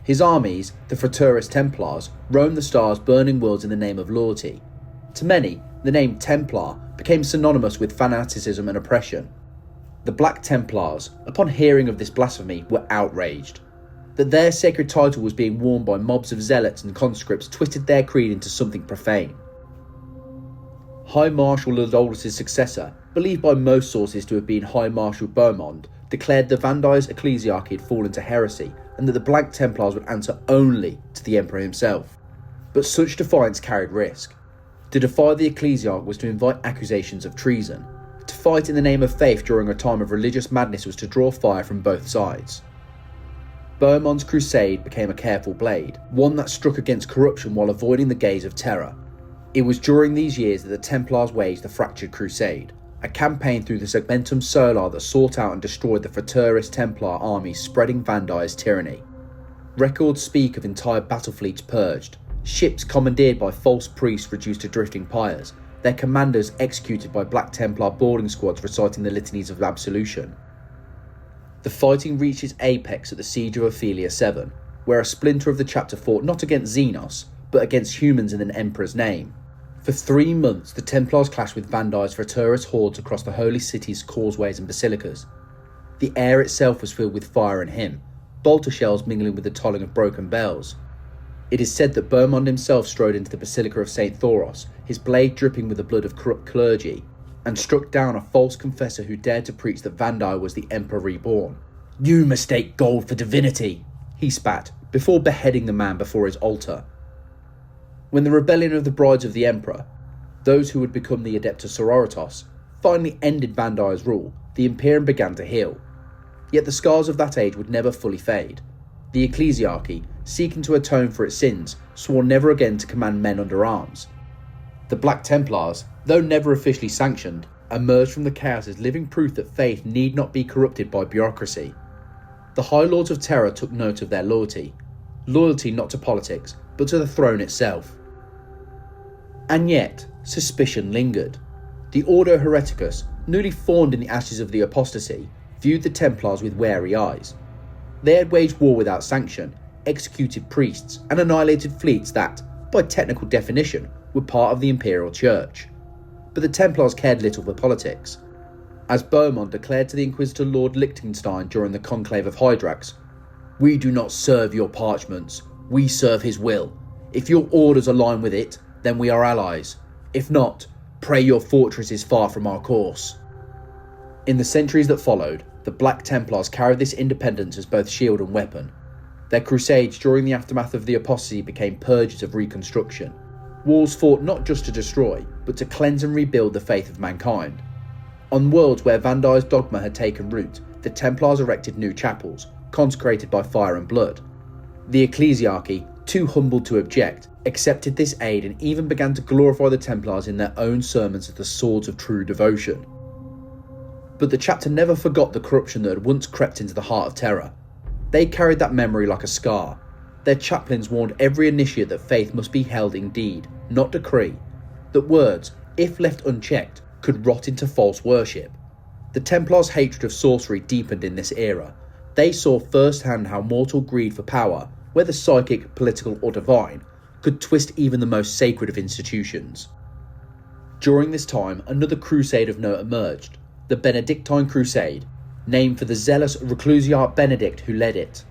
His armies, the Horus Templars, roamed the stars burning worlds in the name of loyalty. To many, the name Templar became synonymous with fanaticism and oppression. The Black Templars, upon hearing of this blasphemy, were outraged. That their sacred title was being worn by mobs of zealots and conscripts twisted their creed into something profane. High Marshal Lodolus' successor, believed by most sources to have been High Marshal Beaumont, declared the Vandai's ecclesiarchy had fallen to heresy and that the Black Templars would answer only to the Emperor himself. But such defiance carried risk. To defy the ecclesiarch was to invite accusations of treason. To fight in the name of faith during a time of religious madness was to draw fire from both sides. Beaumont's crusade became a careful blade, one that struck against corruption while avoiding the gaze of terror. It was during these years that the Templars waged the Fractured Crusade, a campaign through the Segmentum Solar that sought out and destroyed the Horus Templar armies spreading Vandai's tyranny. Records speak of entire battle fleets purged, ships commandeered by false priests reduced to drifting pyres, their commanders executed by Black Templar boarding squads reciting the litanies of absolution. The fighting reached its apex at the Siege of Ophelia 7, where a splinter of the chapter fought not against Xenos, but against humans in an emperor's name. For 3 months, the Templars clashed with Vandai's Fraterus hordes across the holy city's causeways and basilicas. The air itself was filled with fire and hymn, bolter shells mingling with the tolling of broken bells. It is said that Beaumont himself strode into the Basilica of St. Thoros, his blade dripping with the blood of corrupt clergy, and struck down a false confessor who dared to preach that Vandai was the Emperor reborn. "You mistake gold for divinity," he spat, before beheading the man before his altar. When the rebellion of the brides of the Emperor, those who would become the Adeptus Sororitas, finally ended Vandai's rule, the Imperium began to heal. Yet the scars of that age would never fully fade. The ecclesiarchy, seeking to atone for its sins, swore never again to command men under arms. The Black Templars, though never officially sanctioned, emerged from the chaos as living proof that faith need not be corrupted by bureaucracy. The High Lords of Terra took note of their loyalty. Loyalty not to politics, but to the throne itself. And yet, suspicion lingered. The Ordo Hereticus, newly formed in the ashes of the apostasy, viewed the Templars with wary eyes. They had waged war without sanction, executed priests, and annihilated fleets that, by technical definition, were part of the Imperial Church. But the Templars cared little for politics. As Beaumont declared to the Inquisitor Lord Liechtenstein during the Conclave of Hydrax, "We do not serve your parchments, we serve his will. If your orders align with it, then we are allies. If not, pray your fortress is far from our course." In the centuries that followed, the Black Templars carried this independence as both shield and weapon. Their crusades during the aftermath of the apostasy became purges of reconstruction. Wars fought not just to destroy, but to cleanse and rebuild the faith of mankind. On worlds where Vandai's dogma had taken root, the Templars erected new chapels, consecrated by fire and blood. The ecclesiarchy, too humbled to object, accepted this aid and even began to glorify the Templars in their own sermons as the swords of true devotion. But the chapter never forgot the corruption that had once crept into the heart of Terra. They carried that memory like a scar. Their chaplains warned every initiate that faith must be held in deed, not decree, that words, if left unchecked, could rot into false worship. The Templars' hatred of sorcery deepened in this era. They saw firsthand how mortal greed for power, whether psychic, political or divine, could twist even the most sacred of institutions. During this time, another crusade of note emerged, the Benedictine Crusade, named for the zealous Reclusiarch Benedict who led it.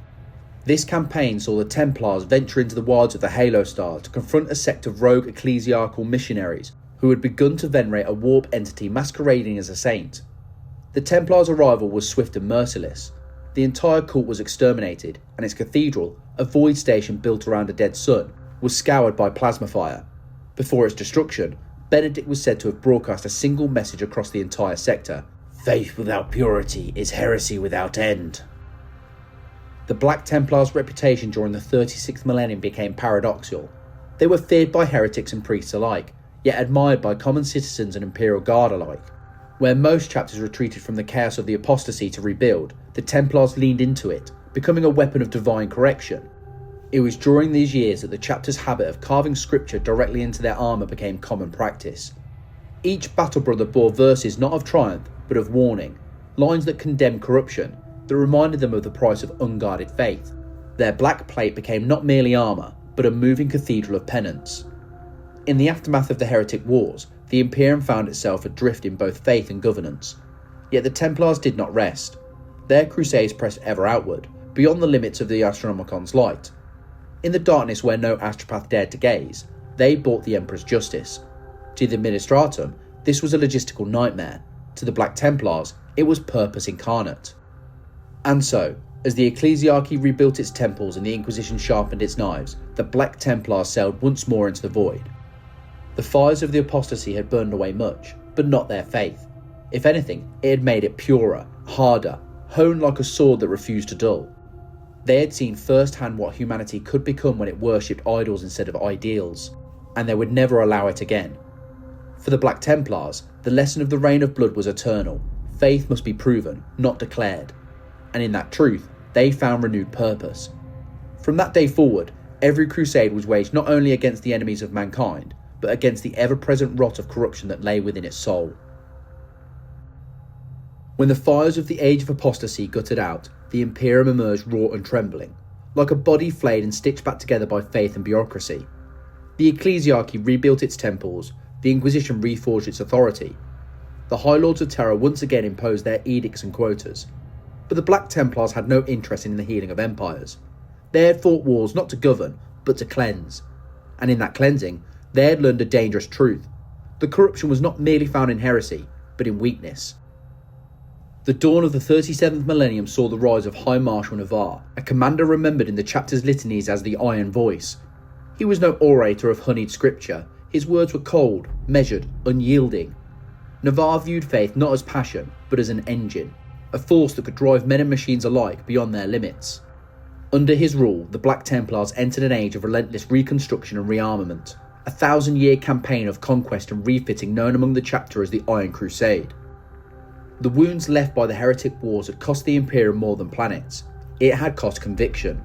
This campaign saw the Templars venture into the wilds of the Halo Star to confront a sect of rogue ecclesiarchal missionaries who had begun to venerate a warp entity masquerading as a saint. The Templars' arrival was swift and merciless. The entire cult was exterminated, and its cathedral, a void station built around a dead sun, was scoured by plasma fire. Before its destruction, Benedict was said to have broadcast a single message across the entire sector: "Faith without purity is heresy without end." The Black Templars' reputation during the 36th millennium became paradoxical. They were feared by heretics and priests alike, yet admired by common citizens and Imperial Guard alike. Where most chapters retreated from the chaos of the apostasy to rebuild, the Templars leaned into it, becoming a weapon of divine correction. It was during these years that the chapters' habit of carving scripture directly into their armour became common practice. Each battle brother bore verses not of triumph, but of warning, lines that condemned corruption, that reminded them of the price of unguarded faith. Their black plate became not merely armour, but a moving cathedral of penance. In the aftermath of the heretic wars, the Imperium found itself adrift in both faith and governance. Yet the Templars did not rest. Their crusades pressed ever outward, beyond the limits of the Astronomicon's light. In the darkness where no astropath dared to gaze, they brought the Emperor's justice. To the Administratum, this was a logistical nightmare. To the Black Templars, it was purpose incarnate. And so, as the Ecclesiarchy rebuilt its temples and the Inquisition sharpened its knives, the Black Templars sailed once more into the void. The fires of the apostasy had burned away much, but not their faith. If anything, it had made it purer, harder, honed like a sword that refused to dull. They had seen firsthand what humanity could become when it worshipped idols instead of ideals, and they would never allow it again. For the Black Templars, the lesson of the Reign of Blood was eternal. Faith must be proven, not declared. And in that truth, they found renewed purpose. From that day forward, every crusade was waged not only against the enemies of mankind, but against the ever-present rot of corruption that lay within its soul. When the fires of the Age of Apostasy guttered out, the Imperium emerged raw and trembling, like a body flayed and stitched back together by faith and bureaucracy. The Ecclesiarchy rebuilt its temples, the Inquisition reforged its authority. The High Lords of Terror once again imposed their edicts and quotas. But the Black Templars had no interest in the healing of empires. They had fought wars not to govern, but to cleanse. And in that cleansing, they had learned a dangerous truth. The corruption was not merely found in heresy, but in weakness. The dawn of the 37th millennium saw the rise of High Marshal Navarre, a commander remembered in the chapter's litanies as the Iron Voice. He was no orator of honeyed scripture. His words were cold, measured, unyielding. Navarre viewed faith not as passion, but as an engine, a force that could drive men and machines alike beyond their limits. Under his rule, the Black Templars entered an age of relentless reconstruction and rearmament, a 1,000-year campaign of conquest and refitting known among the chapter as the Iron Crusade. The wounds left by the heretic wars had cost the Imperium more than planets. It had cost conviction.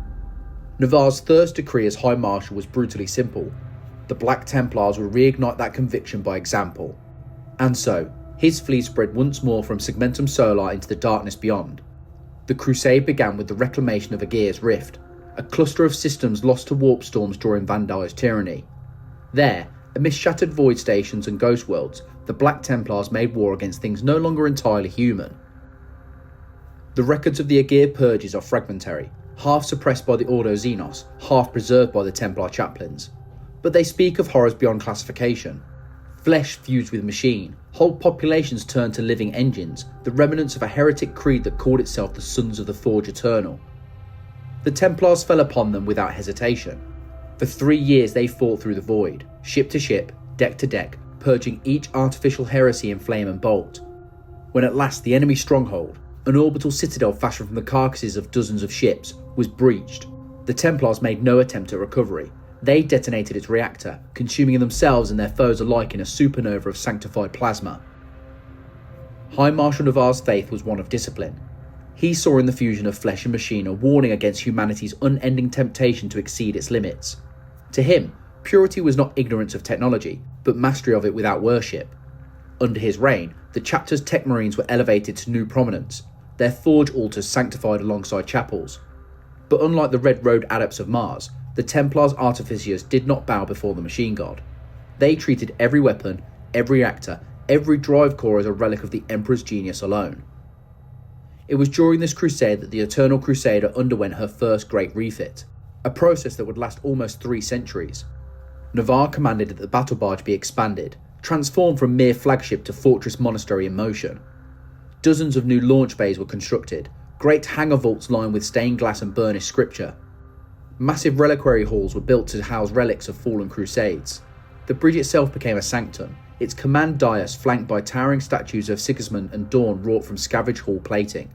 Navarre's first decree as High Marshal was brutally simple. The Black Templars would reignite that conviction by example. And so, his fleet spread once more from Segmentum Solar into the darkness beyond. The crusade began with the reclamation of Aegir's Rift, a cluster of systems lost to warp storms during Vandal's tyranny. There, amidst shattered void stations and ghost worlds, the Black Templars made war against things no longer entirely human. The records of the Aegir purges are fragmentary, half suppressed by the Ordo Xenos, half preserved by the Templar chaplains. But they speak of horrors beyond classification. Flesh fused with machine, whole populations turned to living engines, the remnants of a heretic creed that called itself the Sons of the Forge Eternal. The Templars fell upon them without hesitation. For 3 years they fought through the void, ship to ship, deck to deck, purging each artificial heresy in flame and bolt. When at last the enemy stronghold, an orbital citadel fashioned from the carcasses of dozens of ships, was breached, the Templars made no attempt at recovery. They detonated its reactor, consuming themselves and their foes alike in a supernova of sanctified plasma. High Marshal Navarre's faith was one of discipline. He saw in the fusion of flesh and machine a warning against humanity's unending temptation to exceed its limits. To him, purity was not ignorance of technology, but mastery of it without worship. Under his reign, the chapter's tech marines were elevated to new prominence, their forge altars sanctified alongside chapels. But unlike the Red Road adepts of Mars, the Templars' artificers did not bow before the machine god. They treated every weapon, every reactor, every drive core as a relic of the Emperor's genius alone. It was during this crusade that the Eternal Crusader underwent her first great refit, a process that would last almost 3 centuries. Navarre commanded that the battle barge be expanded, transformed from mere flagship to fortress monastery in motion. Dozens of new launch bays were constructed, great hangar vaults lined with stained glass and burnished scripture. Massive reliquary halls were built to house relics of fallen crusades. The bridge itself became a sanctum, its command dais flanked by towering statues of Sigismund and Dorn wrought from scavenged hall plating.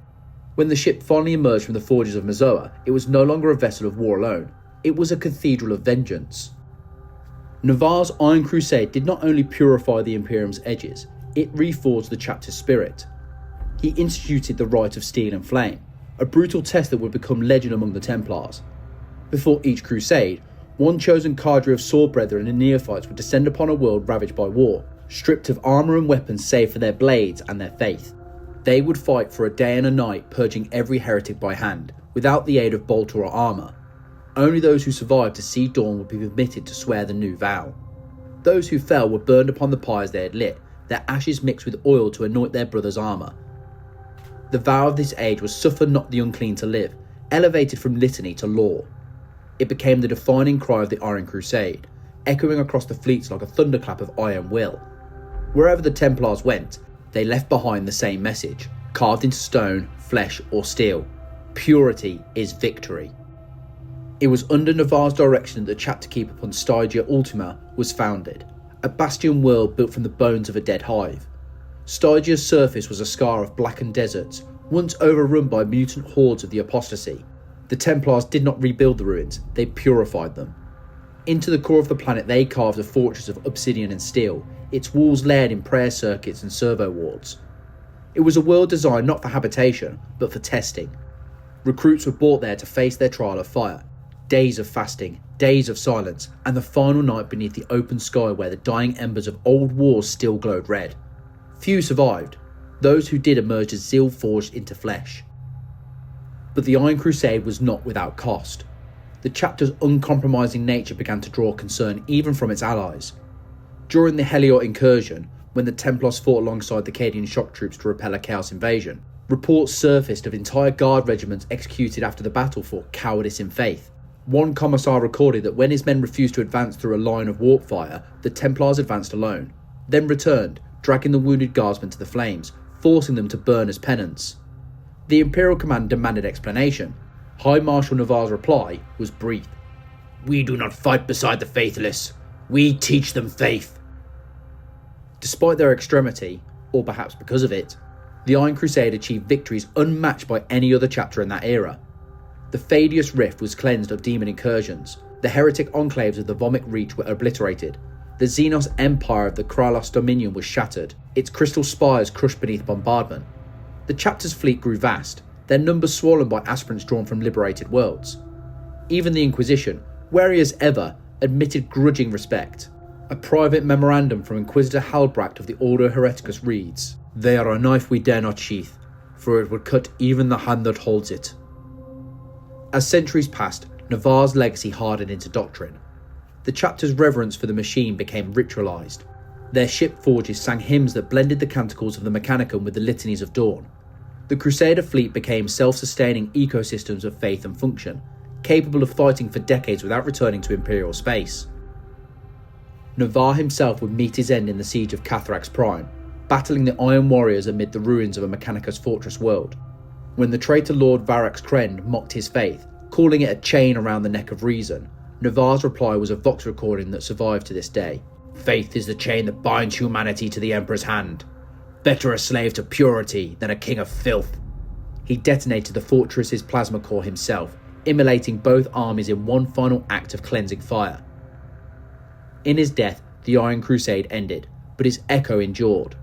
When the ship finally emerged from the forges of Mazoa, it was no longer a vessel of war alone, it was a cathedral of vengeance. Navarre's Iron Crusade did not only purify the Imperium's edges, it reforged the chapter's spirit. He instituted the Rite of Steel and Flame, a brutal test that would become legend among the Templars. Before each crusade, one chosen cadre of sword brethren and neophytes would descend upon a world ravaged by war, stripped of armour and weapons save for their blades and their faith. They would fight for a day and a night, purging every heretic by hand, without the aid of bolt or armour. Only those who survived to see dawn would be permitted to swear the new vow. Those who fell were burned upon the pyres they had lit, their ashes mixed with oil to anoint their brother's armour. The vow of this age was "Suffer not the unclean to live," elevated from litany to law. It became the defining cry of the Iron Crusade, echoing across the fleets like a thunderclap of iron will. Wherever the Templars went, they left behind the same message, carved into stone, flesh or steel: purity is victory. It was under Navarre's direction that the chapter keep upon Stygia Ultima was founded, a bastion world built from the bones of a dead hive. Stygia's surface was a scar of blackened deserts, once overrun by mutant hordes of the apostasy. The Templars did not rebuild the ruins, they purified them. Into the core of the planet they carved a fortress of obsidian and steel, its walls layered in prayer circuits and servo wards. It was a world designed not for habitation, but for testing. Recruits were brought there to face their trial of fire. Days of fasting, days of silence, and the final night beneath the open sky where the dying embers of old wars still glowed red. Few survived. Those who did emerged as zeal forged into flesh. But the Iron Crusade was not without cost. The chapter's uncompromising nature began to draw concern even from its allies. During the Heliot incursion, when the Templars fought alongside the Cadian shock troops to repel a Chaos invasion, reports surfaced of entire guard regiments executed after the battle for cowardice in faith. One commissar recorded that when his men refused to advance through a line of warp fire, the Templars advanced alone, then returned, dragging the wounded guardsmen to the flames, forcing them to burn as penance. The Imperial command demanded explanation. High Marshal Navarre's reply was brief: "We do not fight beside the faithless, we teach them faith." Despite their extremity, or perhaps because of it, the Iron Crusade achieved victories unmatched by any other chapter in that era. The Fadius Rift was cleansed of demon incursions, the heretic enclaves of the Vomit Reach were obliterated, the Xenos Empire of the Kralos Dominion was shattered, its crystal spires crushed beneath bombardment. The chapter's fleet grew vast, their numbers swollen by aspirants drawn from liberated worlds. Even the Inquisition, wary as ever, admitted grudging respect. A private memorandum from Inquisitor Helbrecht of the Ordo Hereticus reads, "They are a knife we dare not sheath, for it would cut even the hand that holds it." As centuries passed, Navarre's legacy hardened into doctrine. The chapter's reverence for the machine became ritualised. Their ship forges sang hymns that blended the canticles of the Mechanicum with the litanies of Dorn. The Crusader fleet became self-sustaining ecosystems of faith and function, capable of fighting for decades without returning to Imperial space. Navarre himself would meet his end in the Siege of Cathrax Prime, battling the Iron Warriors amid the ruins of a Mechanicus fortress world. When the traitor Lord Varax Krend mocked his faith, calling it a chain around the neck of reason, Navarre's reply was a Vox recording that survived to this day. "Faith is the chain that binds humanity to the Emperor's hand. Better a slave to purity than a king of filth." He detonated the fortress's plasma core himself, immolating both armies in one final act of cleansing fire. In his death, the Iron Crusade ended, but its echo endured.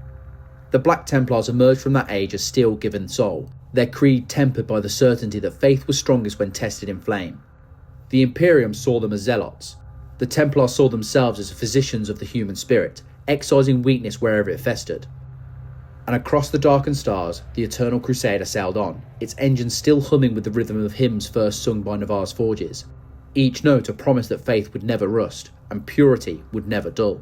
The Black Templars emerged from that age a steel-given soul, their creed tempered by the certainty that faith was strongest when tested in flame. The Imperium saw them as zealots. The Templars saw themselves as physicians of the human spirit, excising weakness wherever it festered. And across the darkened stars, the Eternal Crusader sailed on, its engines still humming with the rhythm of hymns first sung by Navarre's forges, each note a promise that faith would never rust, and purity would never dull.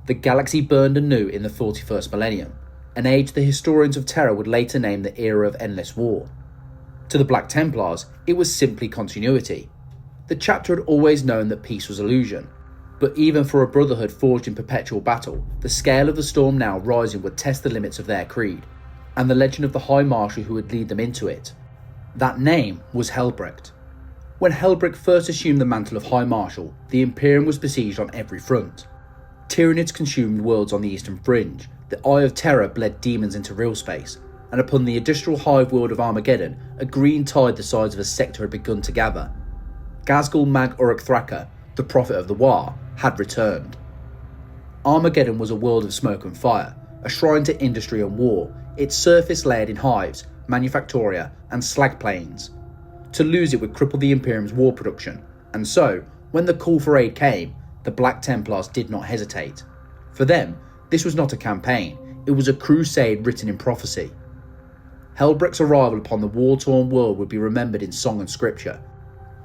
The galaxy burned anew in the 41st millennium, an age the historians of Terra would later name the Era of Endless War. To the Black Templars, it was simply continuity. The chapter had always known that peace was illusion. But even for a brotherhood forged in perpetual battle, the scale of the storm now rising would test the limits of their creed, and the legend of the High Marshal who would lead them into it. That name was Helbrecht. When Helbrecht first assumed the mantle of High Marshal, the Imperium was besieged on every front. Tyranids consumed worlds on the eastern fringe, the Eye of Terror bled demons into real space, and upon the industrial hive world of Armageddon, a green tide the size of a sector had begun to gather. Ghazghkull Mag Uruk Thraka, the prophet of the War, had returned. Armageddon was a world of smoke and fire, a shrine to industry and war, its surface layered in hives, manufactoria and slag plains. To lose it would cripple the Imperium's war production, and so, when the call for aid came, the Black Templars did not hesitate. For them, this was not a campaign, it was a crusade written in prophecy. Helbrecht's arrival upon the war-torn world would be remembered in song and scripture.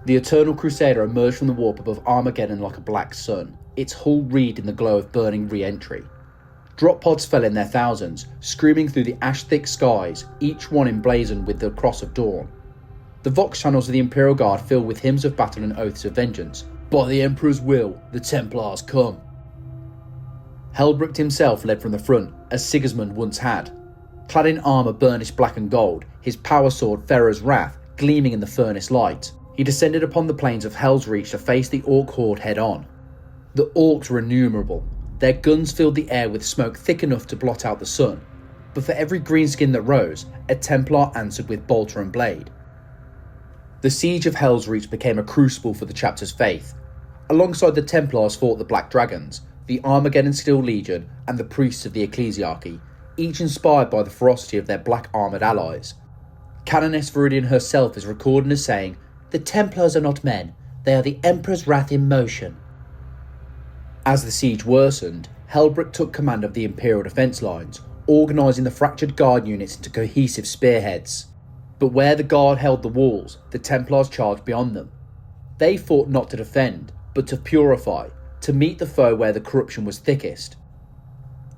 The eternal Crusader emerged from the warp above Armageddon like a black sun, its hull wreathed in the glow of burning re-entry. Drop pods fell in their thousands, screaming through the ash-thick skies, each one emblazoned with the cross of Dorn. The vox channels of the Imperial Guard filled with hymns of battle and oaths of vengeance. By the Emperor's will, the Templars come. Helbrecht himself led from the front, as Sigismund once had. Clad in armour burnished black and gold, his power sword Ferrer's Wrath gleaming in the furnace light, he descended upon the plains of Hell's Reach to face the Orc horde head-on. The Orcs were innumerable. Their guns filled the air with smoke thick enough to blot out the sun, but for every greenskin that rose, a Templar answered with bolter and blade. The Siege of Hell's Reach became a crucible for the chapter's faith. Alongside the Templars fought the Black Dragons, the Armageddon Steel Legion, and the priests of the Ecclesiarchy, each inspired by the ferocity of their black armoured allies. Canoness Viridian herself is recorded as saying, "The Templars are not men, they are the Emperor's wrath in motion." As the siege worsened, Helbrecht took command of the Imperial defence lines, organising the fractured guard units into cohesive spearheads. But where the guard held the walls, the Templars charged beyond them. They fought not to defend, but to purify, to meet the foe where the corruption was thickest.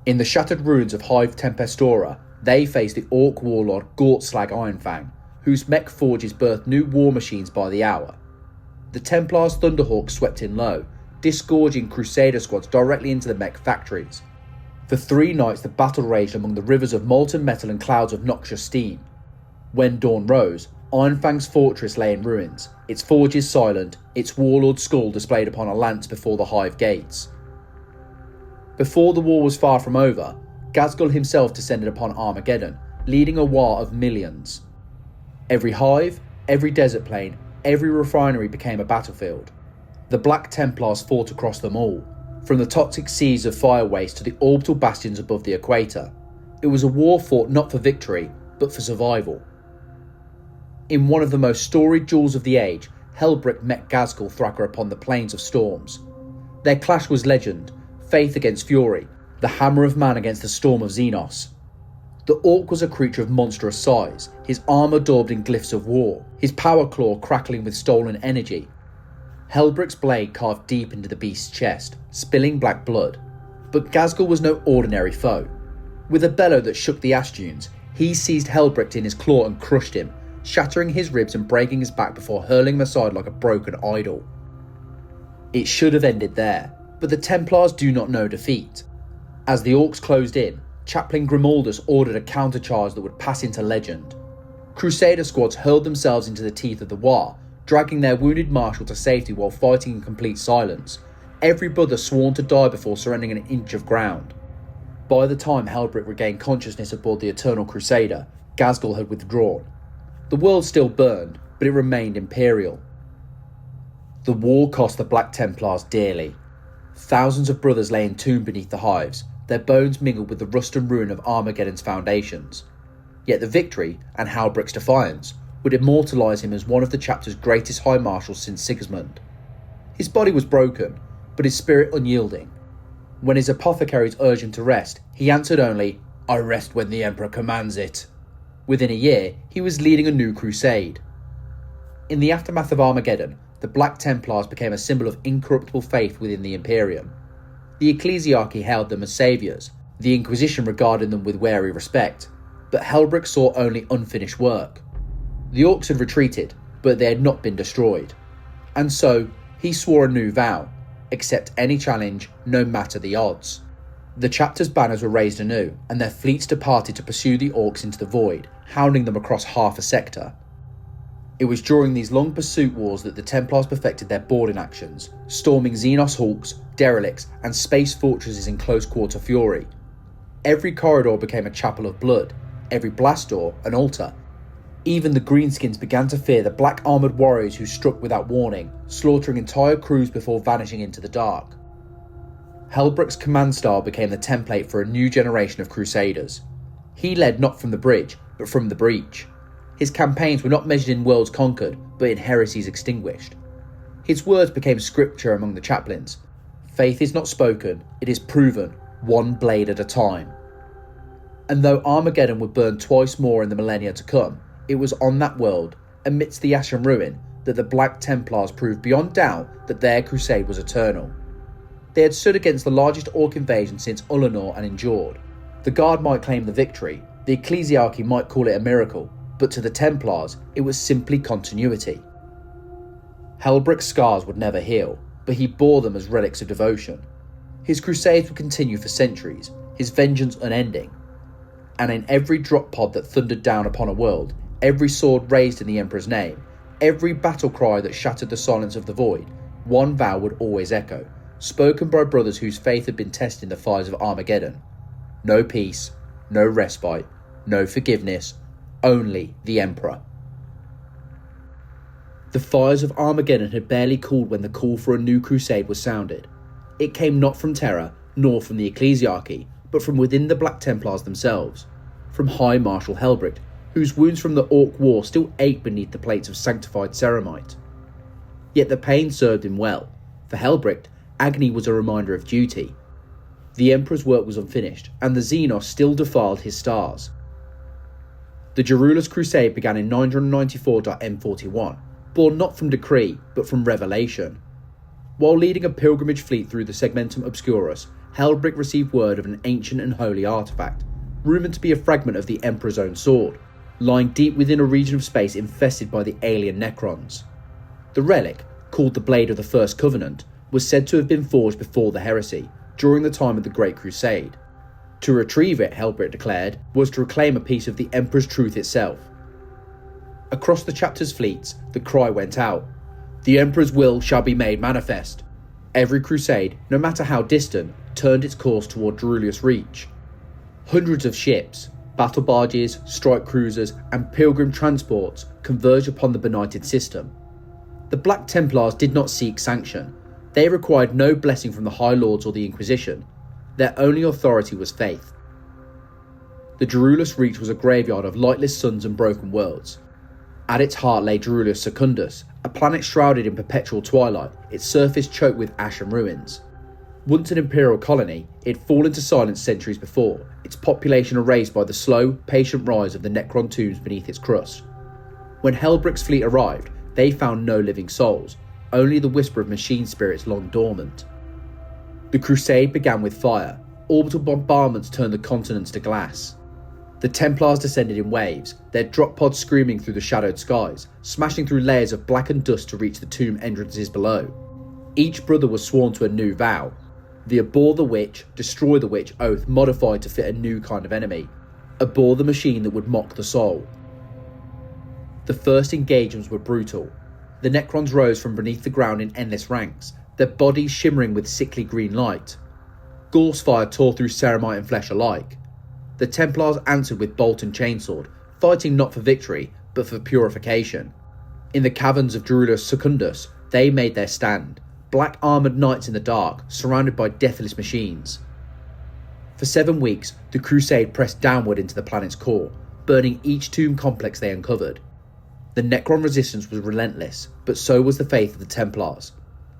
In the shattered ruins of Hive Tempestora, they faced the Orc warlord Gortslag Ironfang, whose mech forges birthed new war machines by the hour. The Templars' Thunderhawks swept in low, disgorging Crusader squads directly into the mech factories. For 3 nights the battle raged among the rivers of molten metal and clouds of noxious steam. When dawn rose, Ironfang's fortress lay in ruins, its forges silent, its warlord's skull displayed upon a lance before the Hive gates. Before the war was far from over, Ghazghkull himself descended upon Armageddon, leading a war of millions. Every hive, every desert plain, every refinery became a battlefield. The Black Templars fought across them all, from the toxic seas of fire waste to the orbital bastions above the equator. It was a war fought not for victory, but for survival. In one of the most storied duels of the age, Helbrecht met Ghazghkull Thraka upon the Plains of Storms. Their clash was legend, faith against fury, the hammer of man against the storm of Xenos. The Orc was a creature of monstrous size, his armour daubed in glyphs of war, his power claw crackling with stolen energy. Helbrecht's blade carved deep into the beast's chest, spilling black blood. But Ghazghkull was no ordinary foe. With a bellow that shook the ash dunes, he seized Helbrecht in his claw and crushed him, shattering his ribs and breaking his back before hurling him aside like a broken idol. It should have ended there, but the Templars do not know defeat. As the Orcs closed in, Chaplain Grimaldus ordered a countercharge that would pass into legend. Crusader squads hurled themselves into the teeth of the war, dragging their wounded Marshal to safety while fighting in complete silence, every brother sworn to die before surrendering an inch of ground. By the time Helbrecht regained consciousness aboard the Eternal Crusader, Ghazghkull had withdrawn. The world still burned, but it remained Imperial. The war cost the Black Templars dearly. Thousands of brothers lay entombed beneath the hives, their bones mingled with the rust and ruin of Armageddon's foundations. Yet the victory, and Helbrecht's defiance, would immortalise him as one of the chapter's greatest High Marshals since Sigismund. His body was broken, but his spirit unyielding. When his apothecaries urged him to rest, he answered only, "I rest when the Emperor commands it." Within a year, he was leading a new crusade. In the aftermath of Armageddon, the Black Templars became a symbol of incorruptible faith within the Imperium. The Ecclesiarchy hailed them as saviours, the Inquisition regarded them with wary respect, but Helbrecht saw only unfinished work. The Orcs had retreated, but they had not been destroyed. And so, he swore a new vow, accept any challenge, no matter the odds. The chapter's banners were raised anew, and their fleets departed to pursue the orcs into the void, hounding them across half a sector. It was during these long pursuit wars that the Templars perfected their boarding actions, storming Xenos hawks, derelicts, and space fortresses in close quarter fury. Every corridor became a chapel of blood, every blast door an altar. Even the greenskins began to fear the black armoured warriors who struck without warning, slaughtering entire crews before vanishing into the dark. Helbrecht's command style became the template for a new generation of crusaders. He led not from the bridge, but from the breach. His campaigns were not measured in worlds conquered, but in heresies extinguished. His words became scripture among the chaplains. Faith is not spoken, it is proven, one blade at a time. And though Armageddon would burn twice more in the millennia to come, it was on that world, amidst the ash and ruin, that the Black Templars proved beyond doubt that their crusade was eternal. They had stood against the largest orc invasion since Ullanor and endured. The Guard might claim the victory, the ecclesiarchy might call it a miracle, but to the Templars, it was simply continuity. Helbrecht's scars would never heal, but he bore them as relics of devotion. His crusades would continue for centuries, his vengeance unending. And in every drop pod that thundered down upon a world, every sword raised in the Emperor's name, every battle cry that shattered the silence of the void, one vow would always echo, spoken by brothers whose faith had been tested in the fires of Armageddon. No peace, no respite, no forgiveness, only the Emperor. The fires of Armageddon had barely cooled when the call for a new crusade was sounded. It came not from Terra, nor from the ecclesiarchy, but from within the Black Templars themselves, from High Marshal Helbrecht, whose wounds from the Orc War still ached beneath the plates of sanctified ceramite. Yet the pain served him well. For Helbrecht, agony was a reminder of duty. The Emperor's work was unfinished, and the Xenos still defiled his stars. The Jerulas Crusade began in 994.M41, born not from decree, but from revelation. While leading a pilgrimage fleet through the Segmentum Obscurus, Helbrecht received word of an ancient and holy artifact, rumoured to be a fragment of the Emperor's own sword, lying deep within a region of space infested by the alien Necrons. The relic, called the Blade of the First Covenant, was said to have been forged before the heresy, during the time of the Great Crusade. To retrieve it, Helbrecht declared, was to reclaim a piece of the Emperor's truth itself. Across the chapter's fleets, the cry went out, "The Emperor's will shall be made manifest." Every crusade, no matter how distant, turned its course toward Jerulas Reach. Hundreds of ships, battle barges, strike cruisers, and pilgrim transports converged upon the benighted system. The Black Templars did not seek sanction. They required no blessing from the High Lords or the Inquisition. Their only authority was faith. The Jerulas Reach was a graveyard of lightless suns and broken worlds. At its heart lay Jerulas Secundus, a planet shrouded in perpetual twilight, its surface choked with ash and ruins. Once an Imperial colony, it had fallen to silence centuries before, its population erased by the slow, patient rise of the Necron tombs beneath its crust. When Helbrecht's fleet arrived, they found no living souls, only the whisper of machine spirits long dormant. The crusade began with fire. Orbital bombardments turned the continents to glass. The Templars descended in waves, their drop pods screaming through the shadowed skies, smashing through layers of blackened dust to reach the tomb entrances below. Each brother was sworn to a new vow. The abhor the witch, destroy the witch oath modified to fit a new kind of enemy. Abhor the machine that would mock the soul. The first engagements were brutal. The Necrons rose from beneath the ground in endless ranks, their bodies shimmering with sickly green light. Gorse fire tore through ceramite and flesh alike. The Templars answered with bolt and chainsword, fighting not for victory, but for purification. In the caverns of Jerulas Secundus, they made their stand, black armoured knights in the dark, surrounded by deathless machines. For 7 weeks, the crusade pressed downward into the planet's core, burning each tomb complex they uncovered. The Necron resistance was relentless, but so was the faith of the Templars.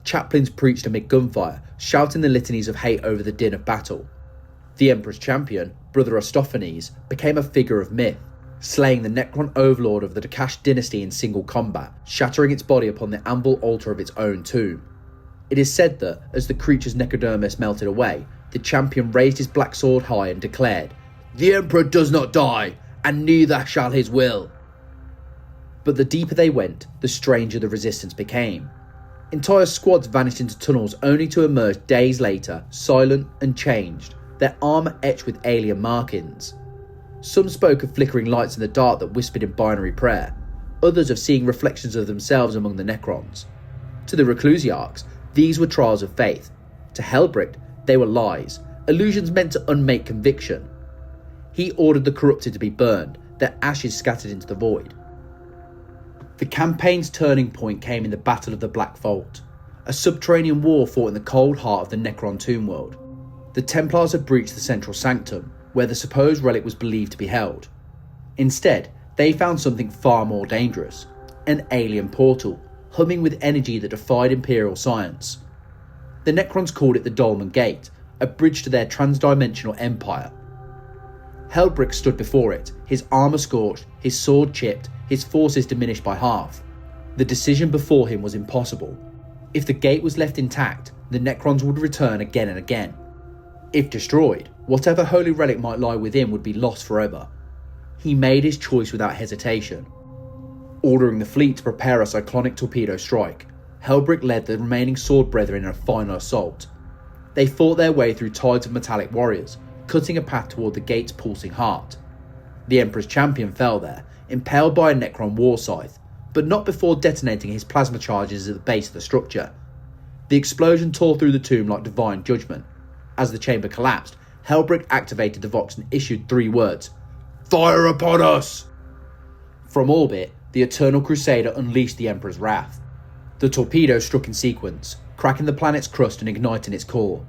Chaplains preached amid gunfire, shouting the litanies of hate over the din of battle. The Emperor's champion, Brother Aristophanes, became a figure of myth, slaying the Necron overlord of the Dakash dynasty in single combat, shattering its body upon the anvil altar of its own tomb. It is said that, as the creature's necrodermis melted away, the champion raised his black sword high and declared, "The Emperor does not die, and neither shall his will." But the deeper they went, the stranger the resistance became. Entire squads vanished into tunnels only to emerge days later, silent and changed, their armour etched with alien markings. Some spoke of flickering lights in the dark that whispered in binary prayer, others of seeing reflections of themselves among the Necrons. To the Reclusiarchs, these were trials of faith. To Helbrecht, they were lies, illusions meant to unmake conviction. He ordered the corrupted to be burned, their ashes scattered into the void. The campaign's turning point came in the Battle of the Black Vault, a subterranean war fought in the cold heart of the Necron tomb world. The Templars had breached the central sanctum, where the supposed relic was believed to be held. Instead, they found something far more dangerous, an alien portal, humming with energy that defied Imperial science. The Necrons called it the Dolmen Gate, a bridge to their transdimensional empire. Helbrecht stood before it, his armour scorched, his sword chipped, his forces diminished by half. The decision before him was impossible. If the gate was left intact, the Necrons would return again and again. If destroyed, whatever holy relic might lie within would be lost forever. He made his choice without hesitation. Ordering the fleet to prepare a cyclonic torpedo strike, Helbrecht led the remaining sword brethren in a final assault. They fought their way through tides of metallic warriors, cutting a path toward the gate's pulsing heart. The Emperor's champion fell there, impaled by a Necron war scythe, but not before detonating his plasma charges at the base of the structure. The explosion tore through the tomb like divine judgment. As the chamber collapsed, Helbrecht activated the Vox and issued 3 words: "Fire upon us!" From orbit, the Eternal Crusader unleashed the Emperor's wrath. The torpedo struck in sequence, cracking the planet's crust and igniting its core.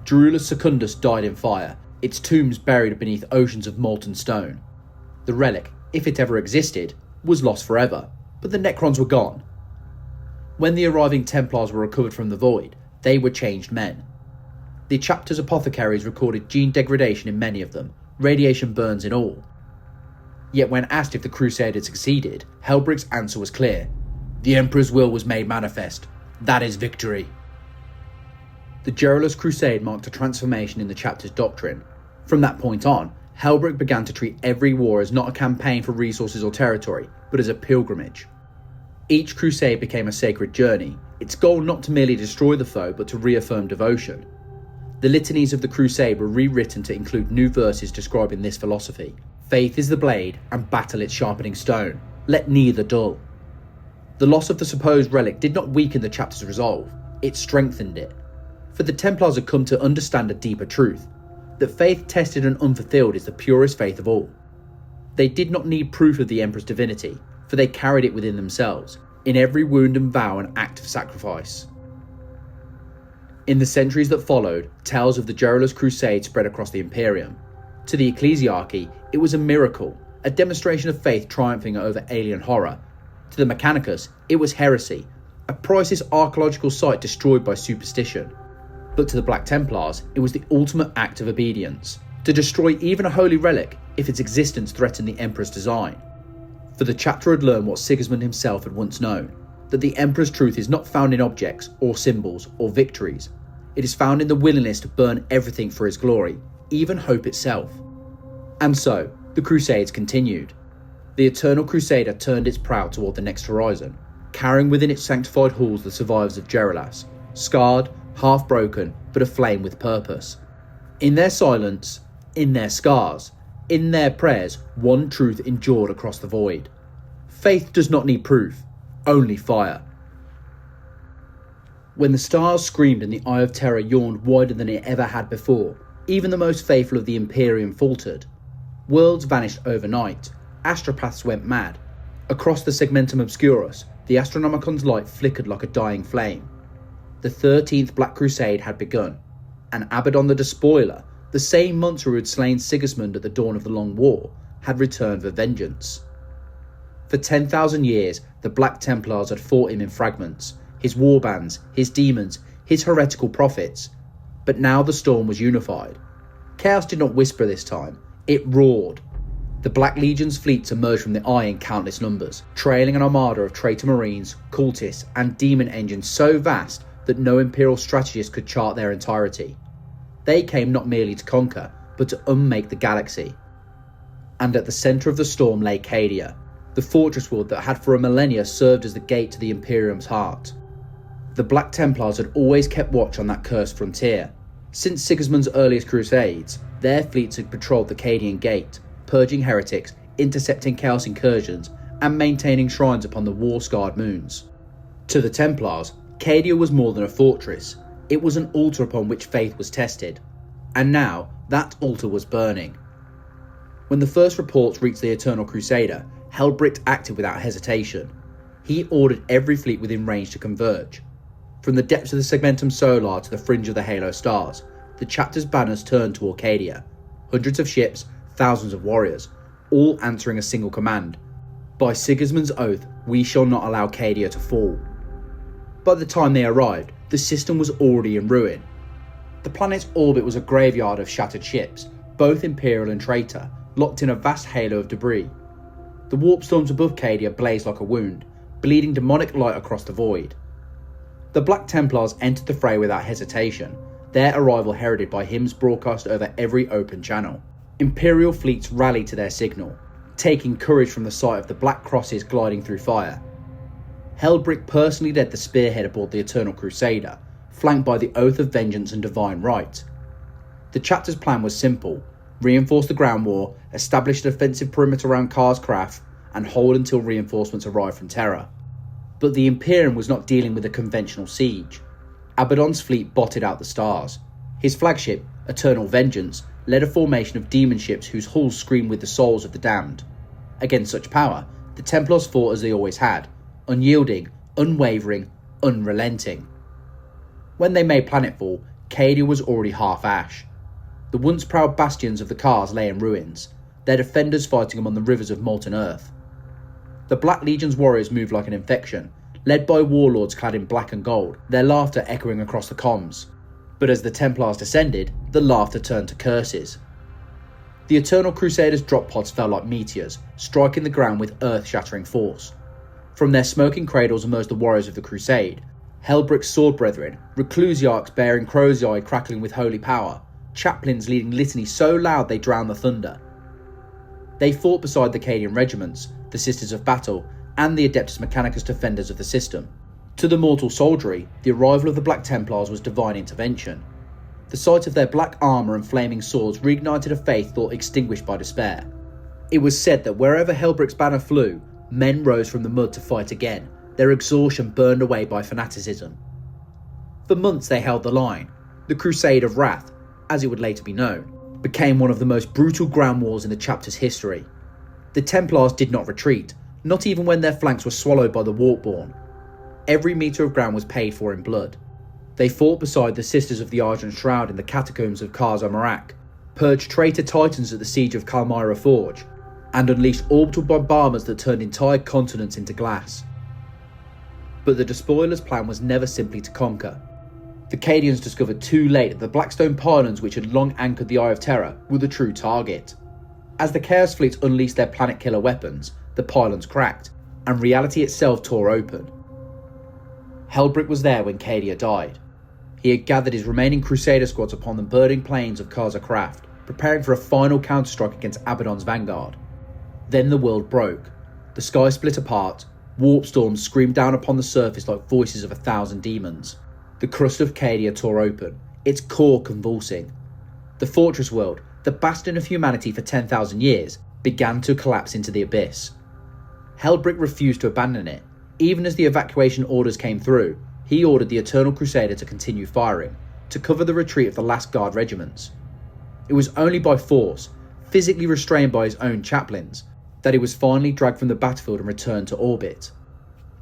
Jerulas Secundus died in fire, its tombs buried beneath oceans of molten stone. The relic, if it ever existed, was lost forever, but the Necrons were gone. When the arriving Templars were recovered from the void, they were changed men. The chapter's apothecaries recorded gene degradation in many of them, radiation burns in all. Yet when asked if the crusade had succeeded, Helbrecht's answer was clear: the Emperor's will was made manifest. That is victory. The Jerulas Crusade marked a transformation in the chapter's doctrine. From that point on, Helbrecht began to treat every war as not a campaign for resources or territory, but as a pilgrimage. Each crusade became a sacred journey, its goal not to merely destroy the foe but to reaffirm devotion. The litanies of the crusade were rewritten to include new verses describing this philosophy. Faith is the blade, and battle its sharpening stone. Let neither dull. The loss of the supposed relic did not weaken the chapter's resolve, it strengthened it. For the Templars had come to understand a deeper truth, that faith tested and unfulfilled is the purest faith of all. They did not need proof of the Emperor's divinity, for they carried it within themselves, in every wound and vow and act of sacrifice. In the centuries that followed, tales of the Jerulas Crusade spread across the Imperium. To the ecclesiarchy, it was a miracle, a demonstration of faith triumphing over alien horror. To the Mechanicus, it was heresy, a priceless archaeological site destroyed by superstition. But to the Black Templars, it was the ultimate act of obedience, to destroy even a holy relic if its existence threatened the Emperor's design. For the chapter had learned what Sigismund himself had once known, that the Emperor's truth is not found in objects or symbols or victories. It is found in the willingness to burn everything for his glory, even hope itself. And so, the Crusades continued. The Eternal Crusader turned its prow toward the next horizon, carrying within its sanctified halls the survivors of Jerulas, scarred, half broken, but aflame with purpose. In their silence, in their scars, in their prayers, one truth endured across the void. Faith does not need proof, only fire. When the stars screamed and the Eye of Terror yawned wider than it ever had before, even the most faithful of the Imperium faltered. Worlds vanished overnight, astropaths went mad. Across the Segmentum Obscurus, the Astronomicon's light flickered like a dying flame. The 13th Black Crusade had begun, and Abaddon the Despoiler, the same monster who had slain Sigismund at the dawn of the Long War, had returned for vengeance. For 10,000 years, the Black Templars had fought him in fragments, his warbands, his demons, his heretical prophets. But now the storm was unified. Chaos did not whisper this time, it roared. The Black Legion's fleets emerged from the eye in countless numbers, trailing an armada of traitor marines, cultists, and demon engines so vast that no Imperial strategist could chart their entirety. They came not merely to conquer, but to unmake the galaxy. And at the centre of the storm lay Cadia, the fortress world that had for a millennia served as the gate to the Imperium's heart. The Black Templars had always kept watch on that cursed frontier. Since Sigismund's earliest crusades, their fleets had patrolled the Cadian Gate, purging heretics, intercepting chaos incursions, and maintaining shrines upon the war-scarred moons. To the Templars, Cadia was more than a fortress. It was an altar upon which faith was tested. And now, that altar was burning. When the first reports reached the Eternal Crusader, Helbrecht acted without hesitation. He ordered every fleet within range to converge. From the depths of the Segmentum Solar to the fringe of the Halo stars, the chapter's banners turned toward Cadia. Hundreds of ships, thousands of warriors, all answering a single command. By Sigismund's oath, we shall not allow Cadia to fall. By the time they arrived, the system was already in ruin. The planet's orbit was a graveyard of shattered ships, both Imperial and traitor, locked in a vast halo of debris. The warp storms above Cadia blazed like a wound, bleeding demonic light across the void. The Black Templars entered the fray without hesitation, their arrival heralded by hymns broadcast over every open channel. Imperial fleets rallied to their signal, taking courage from the sight of the black crosses gliding through fire. Helbrecht personally led the spearhead aboard the Eternal Crusader, flanked by the Oath of Vengeance and Divine Right. The chapter's plan was simple: reinforce the ground war, establish an offensive perimeter around Kar's craft, and hold until reinforcements arrived from Terra. But the Imperium was not dealing with a conventional siege. Abaddon's fleet blotted out the stars. His flagship, Eternal Vengeance, led a formation of demon ships whose hulls screamed with the souls of the damned. Against such power, the Templars fought as they always had, unyielding, unwavering, unrelenting. When they made planetfall, Cadia was already half ash. The once proud bastions of the Kars lay in ruins, their defenders fighting among the rivers of molten earth. The Black Legion's warriors moved like an infection, led by warlords clad in black and gold, their laughter echoing across the comms. But as the Templars descended, the laughter turned to curses. The Eternal Crusaders' drop pods fell like meteors, striking the ground with earth-shattering force. From their smoking cradles emerged the warriors of the Crusade, Helbrecht's sword brethren, reclusiarchs bearing crow's eye crackling with holy power, chaplains leading litanies so loud they drowned the thunder. They fought beside the Cadian regiments, the Sisters of Battle, and the Adeptus Mechanicus defenders of the system. To the mortal soldiery, the arrival of the Black Templars was divine intervention. The sight of their black armour and flaming swords reignited a faith thought extinguished by despair. It was said that wherever Helbrecht's banner flew, men rose from the mud to fight again, their exhaustion burned away by fanaticism. For months they held the line. The Crusade of Wrath, as it would later be known, became one of the most brutal ground wars in the chapter's history. The Templars did not retreat, not even when their flanks were swallowed by the Warpborn. Every metre of ground was paid for in blood. They fought beside the Sisters of the Argent Shroud in the catacombs of Kars Amarak, purged traitor titans at the Siege of Kalmyra Forge, and unleashed orbital bombardments that turned entire continents into glass. But the Despoiler's plan was never simply to conquer. The Cadians discovered too late that the Blackstone pylons which had long anchored the Eye of Terror were the true target. As the Chaos fleets unleashed their planet-killer weapons, the pylons cracked, and reality itself tore open. Helbrecht was there when Cadia died. He had gathered his remaining Crusader squads upon the burning plains of Karza Craft, preparing for a final counterstrike against Abaddon's vanguard. Then the world broke. The sky split apart, warp storms screamed down upon the surface like voices of 1,000 demons. The crust of Cadia tore open, its core convulsing. The fortress world, the bastion of humanity for 10,000 years, began to collapse into the abyss. Helbrecht refused to abandon it. Even as the evacuation orders came through, he ordered the Eternal Crusader to continue firing, to cover the retreat of the last guard regiments. It was only by force, physically restrained by his own chaplains, that he was finally dragged from the battlefield and returned to orbit.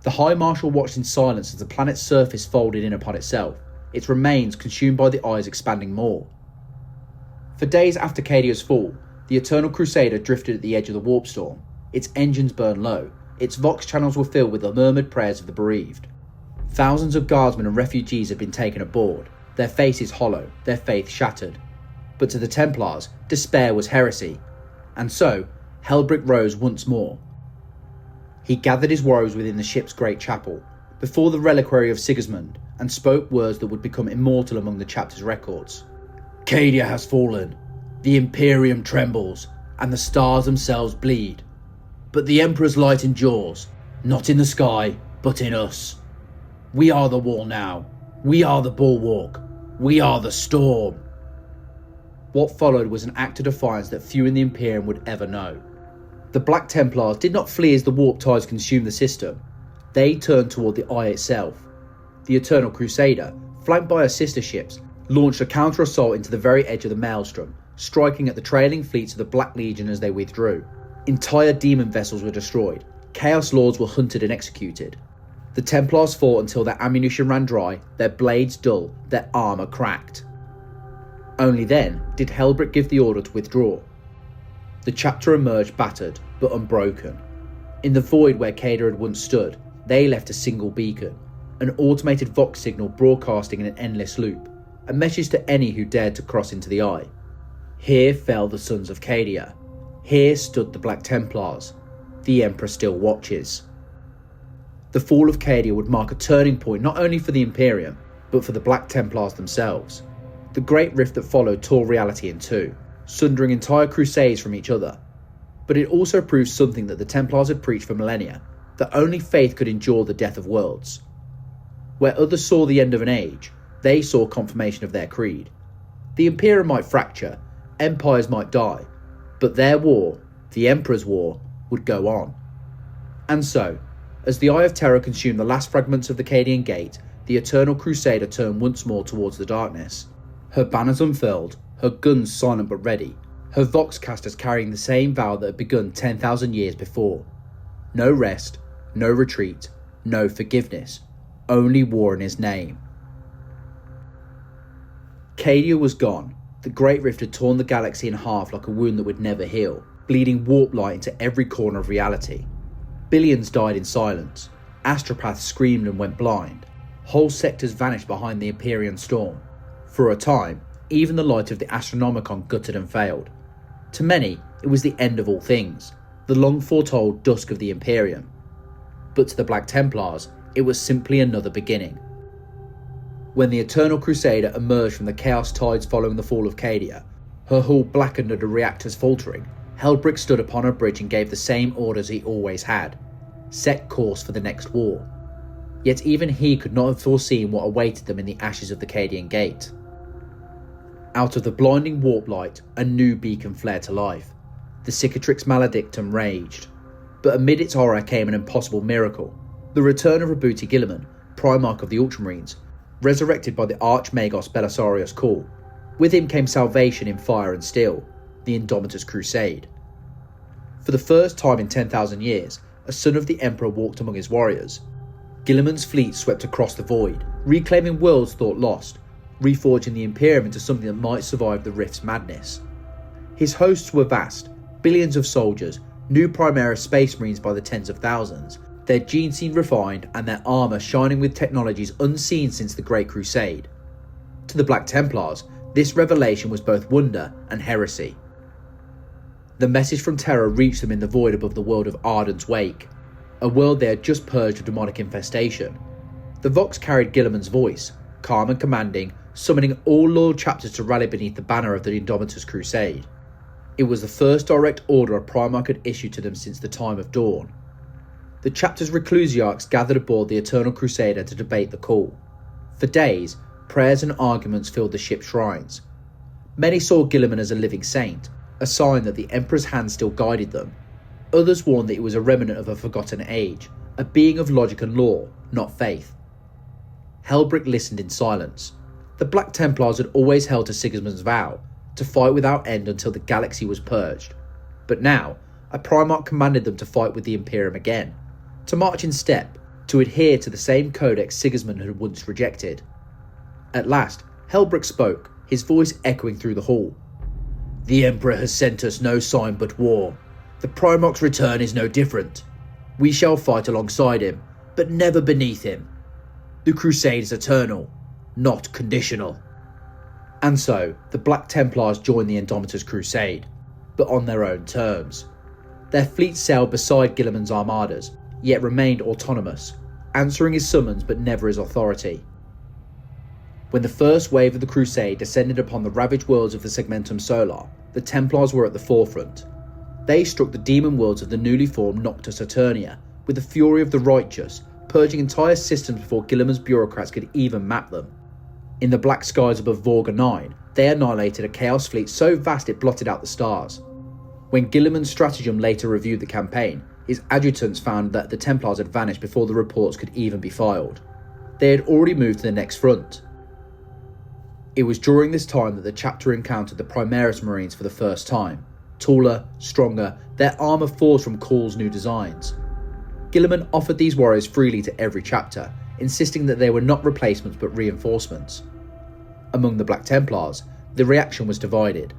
The High Marshal watched in silence as the planet's surface folded in upon itself, its remains consumed by the eyes expanding more. For days after Cadia's fall, the Eternal Crusader drifted at the edge of the warp storm. Its engines burned low, its vox channels were filled with the murmured prayers of the bereaved. Thousands of guardsmen and refugees had been taken aboard, their faces hollow, their faith shattered. But to the Templars, despair was heresy, and so Helbrecht rose once more. He gathered his warriors within the ship's great chapel, before the reliquary of Sigismund, and spoke words that would become immortal among the chapter's records. Cadia has fallen, the Imperium trembles, and the stars themselves bleed. But the Emperor's light endures, not in the sky, but in us. We are the wall now. We are the bulwark. We are the storm. What followed was an act of defiance that few in the Imperium would ever know. The Black Templars did not flee as the warp tides consumed the system. They turned toward the Eye itself. The Eternal Crusader, flanked by her sister ships, launched a counter-assault into the very edge of the Maelstrom, striking at the trailing fleets of the Black Legion as they withdrew. Entire demon vessels were destroyed. Chaos Lords were hunted and executed. The Templars fought until their ammunition ran dry, their blades dull, their armour cracked. Only then did Helbrecht give the order to withdraw. The chapter emerged battered, but unbroken. In the void where Cadia had once stood, they left a single beacon, an automated Vox signal broadcasting in an endless loop, a message to any who dared to cross into the Eye. Here fell the sons of Cadia. Here stood the Black Templars. The Emperor still watches. The fall of Cadia would mark a turning point not only for the Imperium, but for the Black Templars themselves. The Great Rift that followed tore reality in two, sundering entire crusades from each other. But it also proved something that the Templars had preached for millennia, that only faith could endure the death of worlds. Where others saw the end of an age, they saw confirmation of their creed. The Imperium might fracture, empires might die, but their war, the Emperor's war, would go on. And so, as the Eye of Terror consumed the last fragments of the Cadian Gate, the Eternal Crusader turned once more towards the darkness. Her banners unfurled, her guns silent but ready, her Vox casters carrying the same vow that had begun 10,000 years before. No rest, no retreat, no forgiveness, only war in his name. Cadia was gone. The Great Rift had torn the galaxy in half like a wound that would never heal, bleeding warp light into every corner of reality. Billions died in silence. Astropaths screamed and went blind. Whole sectors vanished behind the Imperium storm. For a time, even the light of the Astronomicon guttered and failed. To many, it was the end of all things, the long foretold dusk of the Imperium. But to the Black Templars, it was simply another beginning. When the Eternal Crusader emerged from the chaos tides following the fall of Cadia, her hull blackened under reactors faltering, Helbrecht stood upon her bridge and gave the same orders he always had: set course for the next war. Yet even he could not have foreseen what awaited them in the ashes of the Cadian Gate. Out of the blinding warp light, a new beacon flared to life. The Cicatrix Maledictum raged. But amid its horror came an impossible miracle: the return of Rabuti Guilliman, Primarch of the Ultramarines, resurrected by the Archmagos Belisarius Call. With him came salvation in fire and steel, the Indomitus Crusade. For the first time in 10,000 years, a son of the Emperor walked among his warriors. Guilliman's fleet swept across the void, reclaiming worlds thought lost, reforging the Imperium into something that might survive the Rift's madness. His hosts were vast, billions of soldiers, new Primaris Space Marines by the tens of thousands, their gene scene refined and their armour shining with technologies unseen since the Great Crusade. To the Black Templars, this revelation was both wonder and heresy. The message from Terra reached them in the void above the world of Arden's wake, a world they had just purged of demonic infestation. The Vox carried Guilliman's voice, calm and commanding, summoning all loyal chapters to rally beneath the banner of the Indomitus Crusade. It was the first direct order a Primarch had issued to them since the time of Dorn. The chapter's reclusiarchs gathered aboard the Eternal Crusader to debate the call. For days, prayers and arguments filled the ship's shrines. Many saw Guilliman as a living saint, a sign that the Emperor's hand still guided them. Others warned that he was a remnant of a forgotten age, a being of logic and law, not faith. Helbrecht listened in silence. The Black Templars had always held to Sigismund's vow, to fight without end until the galaxy was purged. But now, a Primarch commanded them to fight with the Imperium again, to march in step, to adhere to the same codex Sigismund had once rejected. At last, Helbrecht spoke, his voice echoing through the hall. "The Emperor has sent us no sign but war. The Primarch's return is no different. We shall fight alongside him, but never beneath him. The Crusade is eternal, not conditional." And so, the Black Templars joined the Indomitus Crusade, but on their own terms. Their fleet sailed beside Guilliman's armadas, yet remained autonomous, answering his summons but never his authority. When the first wave of the Crusade descended upon the ravaged worlds of the Segmentum Solar, the Templars were at the forefront. They struck the demon worlds of the newly formed Noctis Eternia with the fury of the righteous, purging entire systems before Guilliman's bureaucrats could even map them. In the black skies above Vorga 9, they annihilated a Chaos fleet so vast it blotted out the stars. When Guilliman's stratagem later reviewed the campaign, his adjutants found that the Templars had vanished before the reports could even be filed. They had already moved to the next front. It was during this time that the chapter encountered the Primaris Marines for the first time. Taller, stronger, their armour forged from Khorne's new designs. Guilliman offered these warriors freely to every chapter, insisting that they were not replacements but reinforcements. Among the Black Templars, the reaction was divided.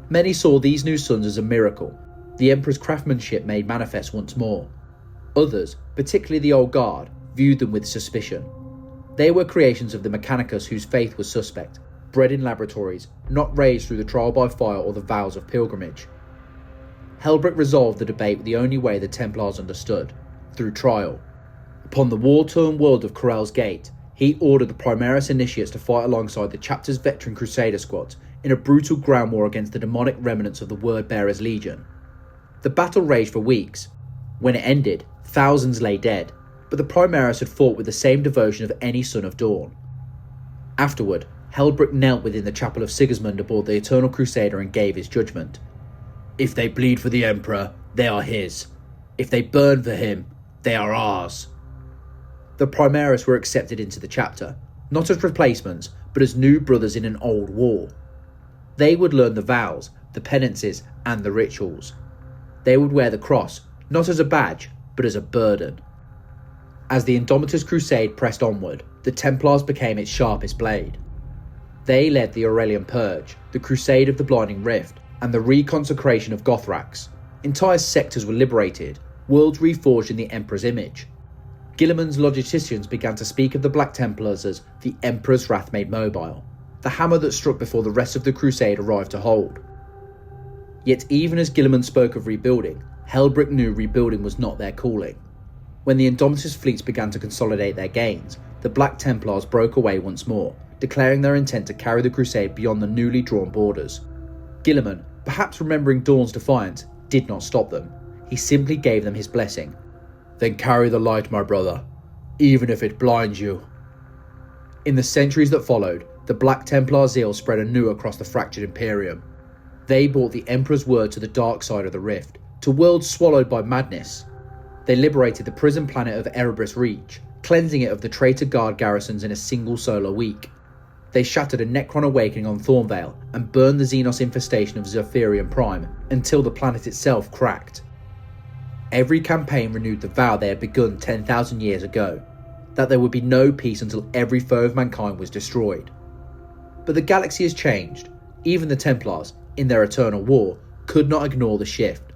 Many saw these new sons as a miracle, the Emperor's craftsmanship made manifest once more. Others, particularly the Old Guard, viewed them with suspicion. They were creations of the Mechanicus whose faith was suspect, bred in laboratories, not raised through the trial by fire or the vows of pilgrimage. Helbrecht resolved the debate the only way the Templars understood, through trial. Upon the war-torn world of Corell's Gate, he ordered the Primaris Initiates to fight alongside the chapter's veteran Crusader squads in a brutal ground war against the demonic remnants of the Word-Bearers Legion. The battle raged for weeks. When it ended, thousands lay dead, but the Primaris had fought with the same devotion of any son of Dorn. Afterward, Helbrecht knelt within the chapel of Sigismund aboard the Eternal Crusader and gave his judgment. If they bleed for the Emperor, they are his. If they burn for him, they are ours. The Primaris were accepted into the chapter, not as replacements, but as new brothers in an old war. They would learn the vows, the penances, and the rituals. They would wear the cross, not as a badge, but as a burden. As the Indomitus Crusade pressed onward, the Templars became its sharpest blade. They led the Aurelian Purge, the Crusade of the Blinding Rift, and the reconsecration of Gothrax. Entire sectors were liberated, worlds reforged in the Emperor's image. Guilliman's logisticians began to speak of the Black Templars as the Emperor's wrath made mobile, the hammer that struck before the rest of the Crusade arrived to hold. Yet even as Guilliman spoke of rebuilding, Helbrecht knew rebuilding was not their calling. When the Indomitus fleets began to consolidate their gains, the Black Templars broke away once more, declaring their intent to carry the Crusade beyond the newly drawn borders. Guilliman, perhaps remembering Dorn's defiance, did not stop them. He simply gave them his blessing. Then carry the light, my brother, even if it blinds you. In the centuries that followed, the Black Templar zeal spread anew across the fractured Imperium. They brought the Emperor's word to the dark side of the rift, to worlds swallowed by madness. They liberated the prison planet of Erebus Reach, cleansing it of the traitor guard garrisons in a single solar week. They shattered a Necron awakening on Thornvale and burned the Xenos infestation of Zephyrian Prime until the planet itself cracked. Every campaign renewed the vow they had begun 10,000 years ago, that there would be no peace until every foe of mankind was destroyed. But the galaxy has changed. Even the Templars, in their eternal war, could not ignore the shift.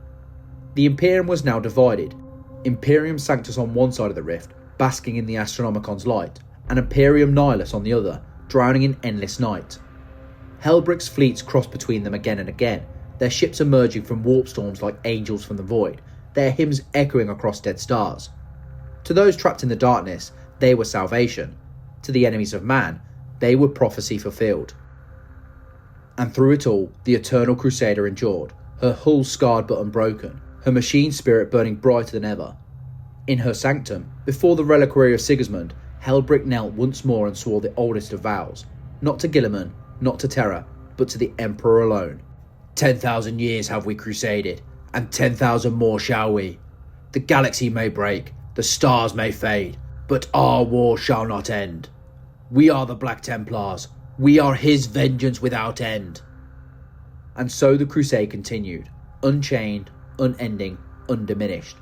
The Imperium was now divided. Imperium Sanctus on one side of the rift, basking in the Astronomicon's light, and Imperium Nihilus on the other, drowning in endless night. Helbrecht's fleets crossed between them again and again, their ships emerging from warp storms like angels from the void, their hymns echoing across dead stars. To those trapped in the darkness, they were salvation. To the enemies of man, they were prophecy fulfilled. And through it all, the Eternal Crusader endured, her hull scarred but unbroken, her machine spirit burning brighter than ever. In her sanctum, before the reliquary of Sigismund, Helbrecht knelt once more and swore the oldest of vows, not to Guilliman, not to Terra, but to the Emperor alone. 10,000 years have we crusaded, and 10,000 more shall we. The galaxy may break, the stars may fade, but our war shall not end. We are the Black Templars, we are his vengeance without end. And so the crusade continued, unchained, unending, undiminished.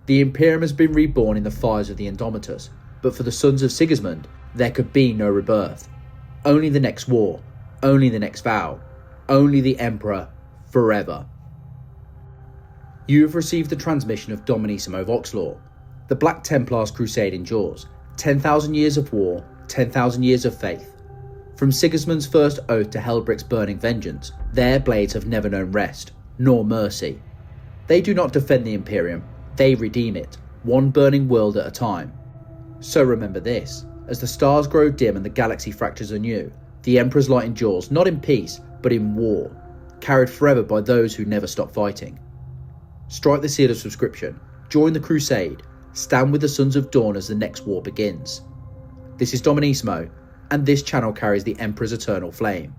The Imperium has been reborn in the fires of the Indomitus, but for the sons of Sigismund, there could be no rebirth. Only the next war, only the next vow, only the Emperor, forever. You have received the transmission of Dominissimo Voxlore. The Black Templars crusade endures, 10,000 years of war, 10,000 years of faith. From Sigismund's first oath to Helbrecht's burning vengeance, their blades have never known rest, nor mercy. They do not defend the Imperium, they redeem it, one burning world at a time. So remember this, as the stars grow dim and the galaxy fractures anew, the Emperor's light endures not in peace, but in war, carried forever by those who never stop fighting. Strike the seal of subscription, join the crusade, Stand with the Sons of Dorn as the next war begins. This is Dominismo, and this channel carries the Emperor's eternal flame.